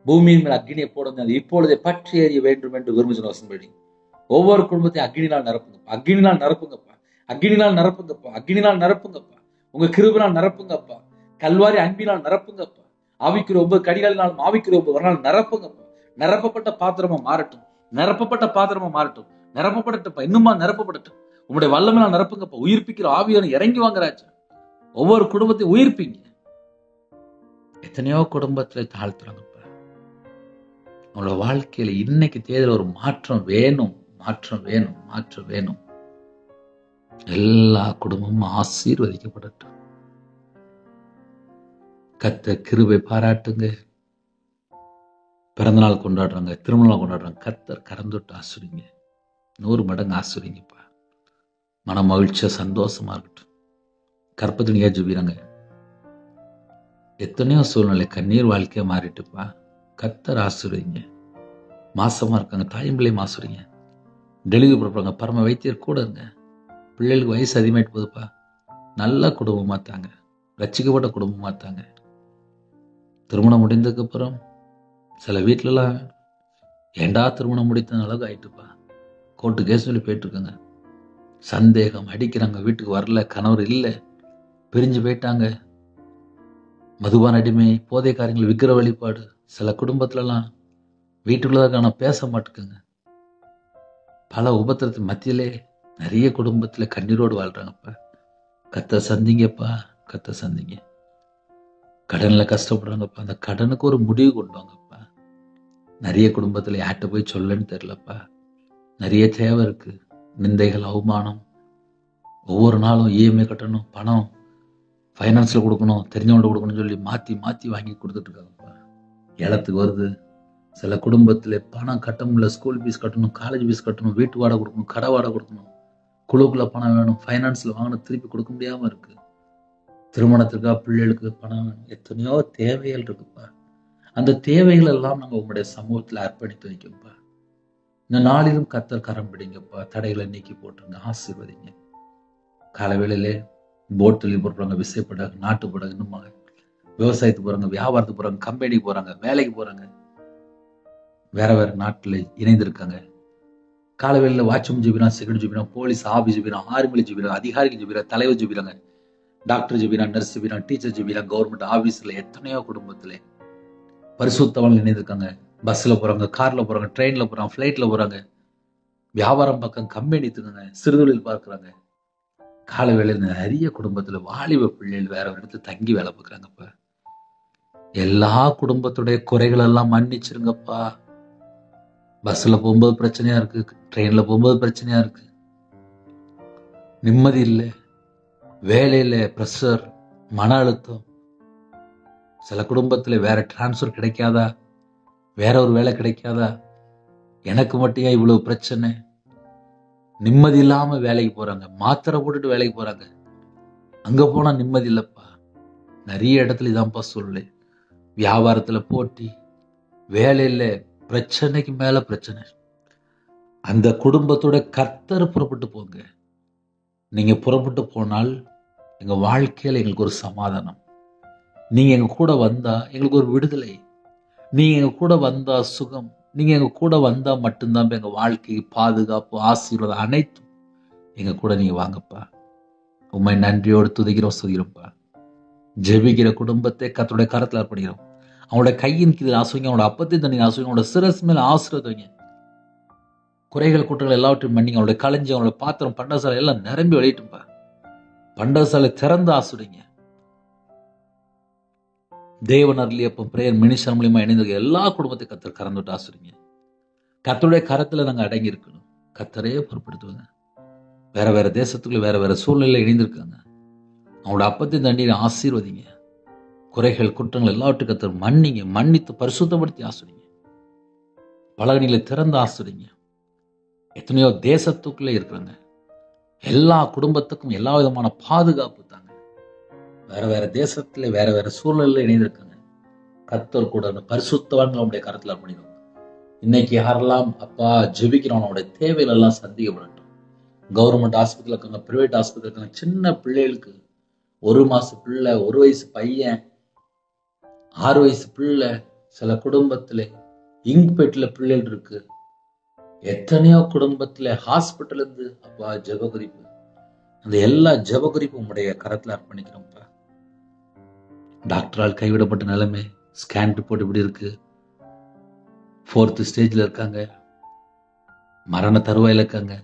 பூமியின் மேல் அக்னியை போடுங்க. அது இப்பொழுதே பற்றி எறிய வேண்டும் என்று விரும்புகிற வசனப்படி ஒவ்வொரு குடும்பத்தையும் அக்னினால் நிரப்புங்கப்பா. அக்னினால் நிரப்புங்கப்பா. அக்னினால் நிரப்புங்கப்பா. அக்னினால் நிரப்புங்கப்பா. உங்க கிருபையால் நிரப்புங்கப்பா. கல்வாரி அன்பினால் நிரப்புங்கப்பா. ஆவிக்குரிய 9 கனிகளினாலும் ஆவிக்குரிய 9 வரலாறு நிரப்புங்கப்பா. நிரப்பப்பட்ட பாத்திரமா மாறட்டும். நிரப்பப்பட்ட பாத்திரமா மாறட்டும். நிரப்பப்படட்டும்ப்பா. இன்னுமா நிரப்பப்படட்டும். உங்களுடைய வல்லமையால் நிரப்புங்கப்பா. உயிர்ப்பிக்கிற ஆவியான இறங்கி வாங்குறாச்சு. ஒவ்வொரு குடும்பத்தையும் உயிர்ப்பீங்க. எத்தனையோ குடும்பத்துல தாழ்த்துறாங்கப்பா. உங்களோட வாழ்க்கையில இன்னைக்கு தேவையில ஒரு மாற்றம் வேணும். மாற்றம் வேணும். மாற்றம் வேணும். எல்லா குடும்பமும் ஆசீர்வதிக்கப்படட்டும். கர்த்தர் கிருபை பாராட்டுங்க. பிறந்தநாள் கொண்டாடுறாங்க, திருமண நாள் கொண்டாடுறாங்க. கர்த்தர் கரந்தொட்டு ஆசுறீங்க. 100 மடங்கு ஆசுறீங்கப்பா. மன மகிழ்ச்சியா சந்தோஷமா இருக்கட்டும். கற்பத்தினியா ஜெபிக்கிறாங்க. எத்தனையோ சூழ்நிலை கண்ணீர் வாழ்க்கையா மாறிட்டுப்பா. கர்த்தர் ஆசுறீங்க. மாசமா இருக்காங்க, தாயம்பிள்ளையும் ஆசுறீங்க. டெலிவரி போடுறாங்க, பரம வைத்தியர் கூட இருங்க. பிள்ளைகளுக்கு வயசு அதிகமாயிட்டு போகுதுப்பா. நல்ல குடும்பமா தாங்க. ரட்சிக்கப்பட்ட குடும்பமா தாங்க. திருமணம் முடிந்ததுக்கு அப்புறம் சில வீட்டிலலாம் ஏண்டா திருமணம் முடித்த அளவுக்கு ஆயிட்டுப்பா. கோர்ட்டு கேஸ் சொல்லி போயிட்டு இருக்காங்க. சந்தேகம் அடிக்கிறாங்க. வீட்டுக்கு வரல, கணவர் இல்லை, பிரிஞ்சு போயிட்டாங்க. மதுபான அடிமை, போதை காரியங்கள், விக்கிர வழிபாடு. சில குடும்பத்துலலாம் வீட்டுக்குள்ளதான பேச மாட்டுக்குங்க. பல உபத்திரத்தின் மத்தியிலே நிறைய குடும்பத்துல கண்ணீரோடு வாழ்றாங்கப்பா. கர்த்தர் சந்திங்கப்பா. கர்த்தர் சந்திங்க. கடன்ல கஷ்டப்படுறாங்கப்பா. அந்த கடனுக்கு ஒரு முடிவு கொண்டு வாங்கப்பா. நிறைய குடும்பத்துல யார்கிட்ட போய் சொல்லன்னு தெரியலப்பா. நிறைய தேவை இருக்கு. நிந்தைகள், அவமானம். ஒவ்வொரு நாளும் இஎம்ஐ கட்டணும், பணம் ஃபைனான்ஸ்ல கொடுக்கணும், தெரிஞ்சவங்கள்ட்ட கொடுக்கணும்னு சொல்லி மாத்தி மாத்தி வாங்கி கொடுத்துட்டு இருக்காங்கப்பா. ஏலத்துக்கு வருது. சில குடும்பத்துல பணம் கட்ட முடியல. ஸ்கூல் ஃபீஸ் கட்டணும், காலேஜ் ஃபீஸ் கட்டணும், வீட்டு வாடகை கொடுக்கணும், கடை வாடகை கொடுக்கணும், குழுக்குள்ள பணம் வேணும், ஃபைனான்ஸ்ல வாங்கணும், திருப்பி கொடுக்க முடியாம இருக்கு. திருமணத்துக்காக பிள்ளைகளுக்கு பணம் வேணும். எத்தனையோ தேவைகள் இருக்குப்பா. அந்த தேவைகள் எல்லாம் நம்ம உங்களுடைய சமூகத்துல அர்ப்பணித்து வைக்கப்பா. இந்த நாளிலும் கர்த்தர் கரம் பிடிங்கப்பா. தடைகளை நீக்கி போட்டுருங்க. ஆசீர்வதிங்க. காலவேளையிலே போட் தொழில் போடுறாங்க, விசைப்படாங்க, நாட்டு படகு, இன்னும் விவசாயத்துக்கு போறாங்க, வியாபாரத்துக்கு போறாங்க, கம்பெனிக்கு போறாங்க, வேலைக்கு போறாங்க. வேற வேற நாட்டுல இணைந்திருக்காங்க. காலவேளையில watchman Jebina, security Jebina, police office Jebina, ஆர்மில Jebina, அதிகாரிகள் ஜெபினா, தலைவர் ஜெபிறாங்க. டாக்டர் ஜெபிக்கிறான், நர்ஸ் ஜெபிக்கிறான், டீச்சர் ஜெபிக்கிறான், கவர்மெண்ட் ஆபீஸ்ல எத்தனையோ குடும்பத்திலே பரிசுத்தவான்கள் இணைந்திருக்காங்க. பஸ்ல போறாங்க, கார்ல போறாங்க, ட்ரெயின்ல போறாங்க, பிளைட்ல போறாங்க, வியாபாரம் பக்கம் கம்பெனி தூங்குங்க, சிறுதொழில் பார்க்கறாங்க. கால வேளையில நிறைய குடும்பத்துல வாலிப பிள்ளைகள் வேற ஒரு இடத்துல தங்கி வேலை பார்க்கறாங்கப்பா. எல்லா குடும்பத்துடைய குறைகள் எல்லாம் மன்னிச்சிருங்கப்பா. பஸ்ல போகும்போது பிரச்சனையா இருக்கு, ட்ரெயின்ல போகும்போது பிரச்சனையா இருக்கு, நிம்மதி இல்லை, வேலையில பிரஷர், மன அழுத்தம். சில குடும்பத்துல வேற டிரான்ஸ்பர் கிடைக்காதா, வேற ஒரு வேலை கிடைக்காதா, எனக்கு மட்டும் ஏன் இவ்வளவு பிரச்சனை, நிம்மதி இல்லாம வேலைக்கு போறாங்க, மாத்திரை போட்டுட்டு வேலைக்கு போறாங்க, அங்க போனா நிம்மதி இல்லப்பா. நிறைய இடத்துல இதான்ப்பா சொல்லு. வியாபாரத்துல போட்டி, வேலையில பிரச்சனைக்கு மேல பிரச்சனை. அந்த குடும்பத்தோட கர்த்தர் புறப்பட்டு போங்க. நீங்க புறப்பட்டு போனால் எங்க வாழ்க்கையில எங்களுக்கு ஒரு சமாதானம். நீங்க எங்க கூட வந்தா எங்களுக்கு ஒரு விடுதலை. நீங்க எங்க கூட வந்தா சுகம். நீங்க எங்க கூட வந்தா மட்டும்தான் எங்க வாழ்க்கை பாதுகாப்பு, ஆசீர்வாதம் அனைத்தும் எங்க கூட நீங்க வாங்கப்பா. உண்மை நன்றியோடு துதிக்கிறோம், சொல்கிறோம்ப்பா. ஜெபிக்கிற குடும்பத்தை கர்த்தருடைய கரத்துல அர்ப்பணிக்கிறோம். அவனோட கையின் கீழ் ஆசுவீங்க, அவனோட அப்பத்தின் தண்ணி ஆசுவீங்க, அவனோட சிரஸ் மேல ஆசீர்வதிங்க. குறைகள் குற்றங்கள் எல்லாவற்றையும் மன்னிங்க. அவனோட களஞ்சி, அவனோட பாத்திரம், பண்டசாலை எல்லாம் நிரம்பி வெளியிட்டும்பா. பண்டசாலை திறந்து ஆசுறீங்க. தேவன் அருளியப்பம் பிரேயர் மினிஸ்டர் மூலியமா இணைந்திருக்க எல்லா குடும்பத்தையும் கர்த்தர் கறந்துட்டு ஆசுறீங்க. கர்த்தருடைய கரத்துல நாங்க அடங்கி இருக்கணும். கர்த்தரையே பொறுப்படுத்துவாங்க. வேற வேற தேசத்துக்குள்ள வேற வேற சூழ்நிலை இணைந்திருக்காங்க. அவனோட அப்பத்தின் தண்ணீரை ஆசீர்வதிங்க. குறைகள் குற்றங்கள் எல்லாவற்றையும் கர்த்தர் மன்னிங்க. மன்னித்து பரிசுத்தப்படுத்தி ஆசுறீங்க. பலகணிகளை திறந்து ஆசுறீங்க. எத்தனையோ தேசத்துக்குள்ளே இருக்கிறாங்க. எல்லா குடும்பத்துக்கும் எல்லா விதமான பாதுகாப்பு தாங்க. வேற வேற தேசத்துல வேற வேற சூழ்நிலையில இணைந்திருக்காங்க. கர்த்தர் கூட பரிசுத்தவான்கள் அவனுடைய கரத்துல அர்ப்பணிக்கும். இன்னைக்கு யாரெல்லாம் அப்பா ஜெபிக்கிறோம், அவனுடைய தேவைகள் எல்லாம் சந்திக்கப்படட்டும். கவர்மெண்ட் ஹாஸ்பிட்டல் இருக்காங்க, பிரைவேட் ஹாஸ்பிட்டல் இருக்காங்க. சின்ன பிள்ளைகளுக்கு 1 மாச பிள்ளை, 1 வயசு பையன், 6 வயசு பிள்ளை, சில குடும்பத்துல இங்க்பெட்ல பிள்ளைகள் இருக்கு. எத்தனையோ குடும்பத்துல ஹாஸ்பிட்டல் இருந்து அப்பா ஜெப குறிப்பு, அந்த எல்லா ஜெப குறிப்பும் உங்களுடைய கரத்துல அர்ப்பணிக்கிறோம்ப்பா. டாக்டரால் கைவிடப்பட்ட நிலைமை, ஸ்கேன் ரிப்போர்ட் இப்படி இருக்கு, 4th ஸ்டேஜ்ல இருக்காங்க, மரண தருவாயில இருக்காங்க,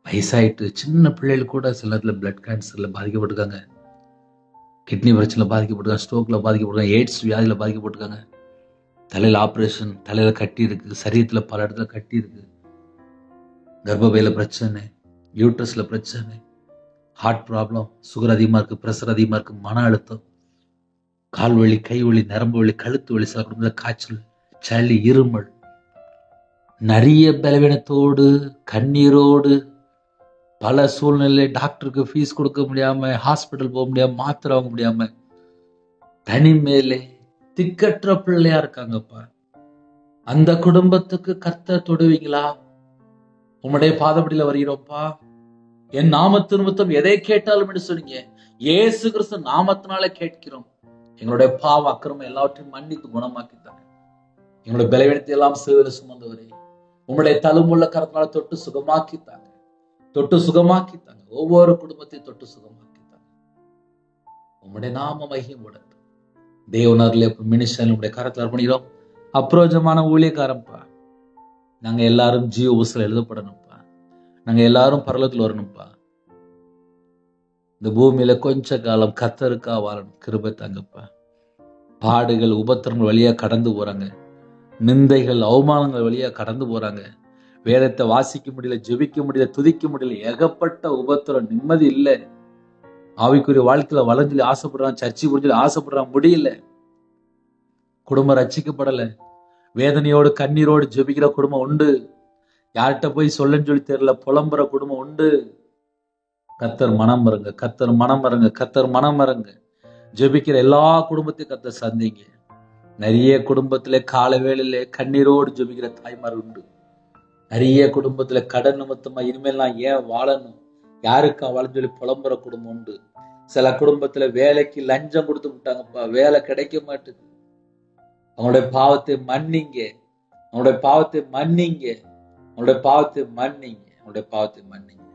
வயசாயிட்டு சின்ன பிள்ளைகள் கூட சில இடத்துல பிளட் கேன்சர்ல பாதிக்கப்பட்டிருக்காங்க, கிட்னி பிரச்சனை பாதிக்கப்பட்டிருக்காங்க, ஸ்ட்ரோக்ல பாதிக்கப்பட்டிருக்காங்க, எய்ட்ஸ் வியாதியில பாதிக்கப்பட்டிருக்காங்க, தலையில ஆப்ரேஷன், தலையில கட்டி இருக்கு, சரீரத்துல பல இடத்துல கட்டி இருக்கு, கர்ப்பப்பையில பிரச்சனை, யூட்ரஸ்ல பிரச்சனை, ஹார்ட் ப்ராப்ளம், சுகர் அதிகமா இருக்கு, பிரஷர் அதிகமா இருக்கு, மன அழுத்தம், கால் வலி, கை வலி, நரம்பு வலி, கழுத்து வலி, சில குடும்பத்துல காய்ச்சல், சளி, இருமல், நிறைய பலவீனத்தோடு கண்ணீரோடு பல சூழ்நிலை, டாக்டருக்கு ஃபீஸ் கொடுக்க முடியாம, ஹாஸ்பிட்டல் போக முடியாம, மாத்திரை வாங்க முடியாம, தனிமேலே திக்கற்ற பிள்ளையா இருக்காங்கப்பா. அந்த குடும்பத்துக்கு கர்த்தர் தொடுவீங்களா? உம்முடைய பாதப்படியில வருகிறோம்ப்பா. என் நாமத்து நிமித்தம் எதை கேட்டாலும் என்று சொன்னீங்க. இயேசு கிறிஸ்து நாமத்தினால கேட்கிறோம். எங்களுடைய பாவ அக்கிரமம் எல்லாவற்றையும் மன்னித்து குணமாக்கித்தாங்க. எங்களுடைய பலவீனத்தை எல்லாம் சிறுவில சுமந்தவரே, உம்முடைய தழும்புள்ள கரத்தினால தொட்டு சுகமாக்கித்தாங்க. தொட்டு சுகமாக்கித்தாங்க. ஒவ்வொரு குடும்பத்தையும் தொட்டு சுகமாக்கித்தாங்க. உம்முடைய நாம மகிமைப்படட்டும். தேவனர்ல மினிஸ்டர் உடைய கரத்தில் அர்ப்பணிக்கிறோம். அப்ரோஜமான ஊழியக்காரன்ப்பா. நாங்க எல்லாரும் ஜீவ ஊசல் எழுதப்படணும்ப்பா. நாங்க எல்லாரும் பரலோகத்தில் வரணும்ப்பா. இந்த பூமியில கொஞ்ச காலம் கர்த்தருக்கா வாழணும். கிருபை தாங்கப்பா. பாடுகள் உபத்திரங்கள் வழியா கடந்து போறாங்க. நிந்தைகள் அவமானங்கள் வழியா கடந்து போறாங்க. வேதத்தை வாசிக்க முடியல, ஜெபிக்க முடியல, துதிக்க முடியல, ஏகப்பட்ட உபத்திரம், நிம்மதி இல்லை. ஆவிக்குரிய வாழ்க்கையில வளர்ந்து ஆசைப்படுறான், சர்ச்சை புரிஞ்சு ஆசைப்படுறான், முடியல. குடும்பம் ரட்சிக்கப்படல. வேதனையோடு கண்ணீரோடு ஜெபிக்கிற குடும்பம் உண்டு. யார்கிட்ட போய் சொல்லன்னு சொல்லி தெரியல, புலம்புற குடும்பம் உண்டு. கர்த்தர் மனம் மறங்க, கர்த்தர் மனம் மறங்க, கர்த்தர் மனம் மறங்க. ஜெபிக்கிற எல்லா குடும்பத்தையும் கர்த்தர் சந்திங்க. நிறைய குடும்பத்திலே கால வேளையிலே கண்ணீரோடு ஜெபிக்கிற தாய்மார் உண்டு. நிறைய குடும்பத்துல கடன் நிமித்தமா இனிமேல் நான் ஏன் வாழணும், யாருக்கா வாழன்னு சொல்லி புலம்புற குடும்பம் உண்டு. சில குடும்பத்துல வேலைக்கு லஞ்சம் கொடுத்து விட்டாங்கப்பா, வேலை கிடைக்க மாட்டேங்குது. அவங்களுடைய பாவத்தை மன்னிங்க, அவங்களுடைய பாவத்தை மன்னிங்க, அவங்களுடைய பாவத்தை மன்னிங்க, அவங்களுடைய பாவத்தை மன்னிங்க.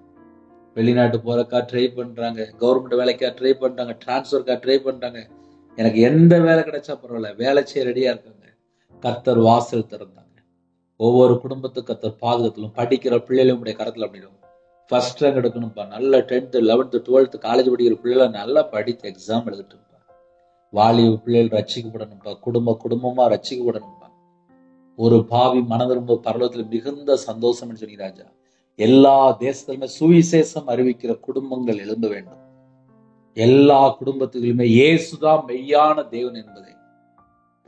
வெளிநாட்டு போறக்கா ட்ரை பண்றாங்க, கவர்மெண்ட் வேலைக்கா ட்ரை பண்றாங்க, டிரான்ஸ்ஃபர்க்கா ட்ரை பண்றாங்க. எனக்கு எந்த வேலை கிடைச்சா பரவாயில்ல, வேலை செய்ய ரெடியா இருக்காங்க. கர்த்தர் வாசல் திறந்தாங்க. ஒவ்வொரு குடும்பத்துக்கு கர்த்தர் பாதுகாத்திலும் படிக்கிற பிள்ளைகளும் உடைய கரத்துல அப்படிடும். ஃபர்ஸ்ட் ரேங்க் எடுக்கணும்ப்பா, நல்ல 10th 11th 12th காலேஜ் படிக்கிற பிள்ளைகளை நல்லா படித்து எக்ஸாம் எழுதிட்டுப்பா. வாலிப பிள்ளைகள் ரட்சிக்கப்படணும்ப்பா, குடும்பமா ரட்சிக்கப்படணும்ப்பா. ஒரு பாவி மனதிரும்ப பரலோகத்தில் மிகுந்த சந்தோஷம் சொல்லி ராஜா. எல்லா தேசத்திலுமே சுவிசேஷம் அறிவிக்கிற குடும்பங்கள் எழும்ப வேண்டும். எல்லா குடும்பத்துகளுமே இயேசுதான் மெய்யான தேவன் என்பதை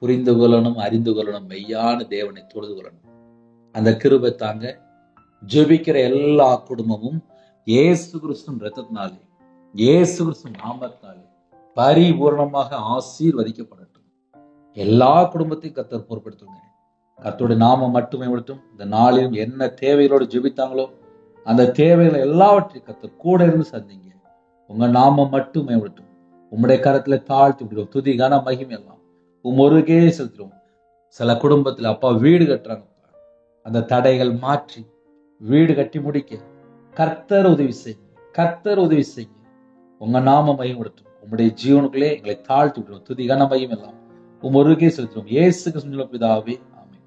புரிந்து கொள்ளணும், அறிந்து கொள்ளணும். மெய்யான தேவனை தொழுது கொள்ளணும். அந்த கிருபை தாங்க. ஜெபிக்கிற எல்லா குடும்பமும் இயேசு கிறிஸ்துவின் இரத்தத்தினாலே, இயேசு கிறிஸ்துவின் நாமத்தினாலே பரிபூர்ணமாக ஆசீர்வதிக்கப்படட்டும். எல்லா குடும்பத்தையும் கர்த்தர் பொறுப்படுத்துங்க. கர்த்தருடைய நாமம் மட்டுமே விடட்டும். இந்த நாளிலும் என்ன தேவைகளோடு ஜெபித்தாங்களோ அந்த தேவைகளை எல்லாவற்றையும் கர்த்தர் கூட இருந்து சந்திங்க. உங்க நாமம் மட்டுமே விடட்டும். உம்முடைய கரத்துல தாழ்த்தி விடுவோம். துதி கன மகிமை எல்லாம் ஒருக்கே செலுத்திடுவோம். சில குடும்பத்துல அப்பா வீடு கட்டுறாங்கப்பா, அந்த தடைகள் மாற்றி வீடு கட்டி முடிக்க கர்த்தர் உதவி செய்யுங்க. கர்த்தர் உதவி செய்யுங்க. உங்க நாம மகிமை விடட்டும். உம்முடைய ஜீவனுக்குள்ளே எங்களை தாழ்த்தி விடுவோம். துதி கன மகிமை எல்லாம் ஒருக்கே செலுத்திடுவோம். இயேசு கிறிஸ்துவின் பிதாவே ஆமென்.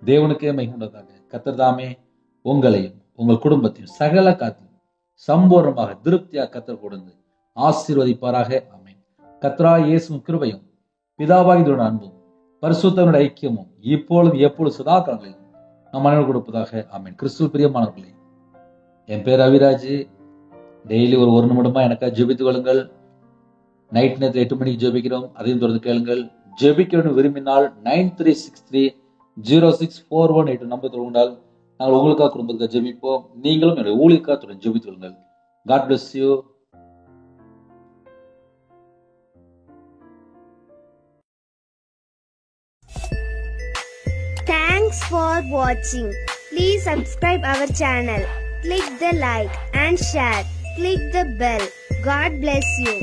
தேவனுக்கே மகிமை உண்டாதாக. கர்த்தர் தாமே உங்களையும் உங்கள் குடும்பத்தையும் சகல காத்தியும் சம்பூர்ணமாக திருப்தியாக கர்த்தர் கொடுத்து ஆசீர்வதிப்பாராக. ஆமென். கர்த்தராகிய இயேசுவின் கிருபையும் பிதாவாகிய அன்பும் பரிசுத்தனுடைய ஐக்கியமும் இப்பொழுதும் எப்பொழுது சதா காலங்களிலும் நம் அனைவரும் கொடுப்பதாக. ஆமென். கிறிஸ்துவ பிரியமானவர்களே, என் பேர் அவிராஜ். டெய்லி ஒரு நிமிடமா எனக்காக ஜெபித்துக் கொள்ளுங்கள். நைட் நேரத்தில் 8 மணிக்கு ஜெபிக்கிறோம், அதையும் தொடர்ந்து கேளுங்கள். ஜெபிக்கணும்னு விரும்பினால் 9363064182 நம்பர் தொடர்ந்தால் நாங்கள் உங்களுக்காக குடும்பத்துக்காக ஜெபிப்போம். நீங்களும் என்னுடைய ஊழியக்காக தொடர்ந்து ஜெபித்துக் கொள்ளுங்கள். God bless you. Thanks for watching. Please subscribe our channel. Click the like and share. Click the bell. God bless you.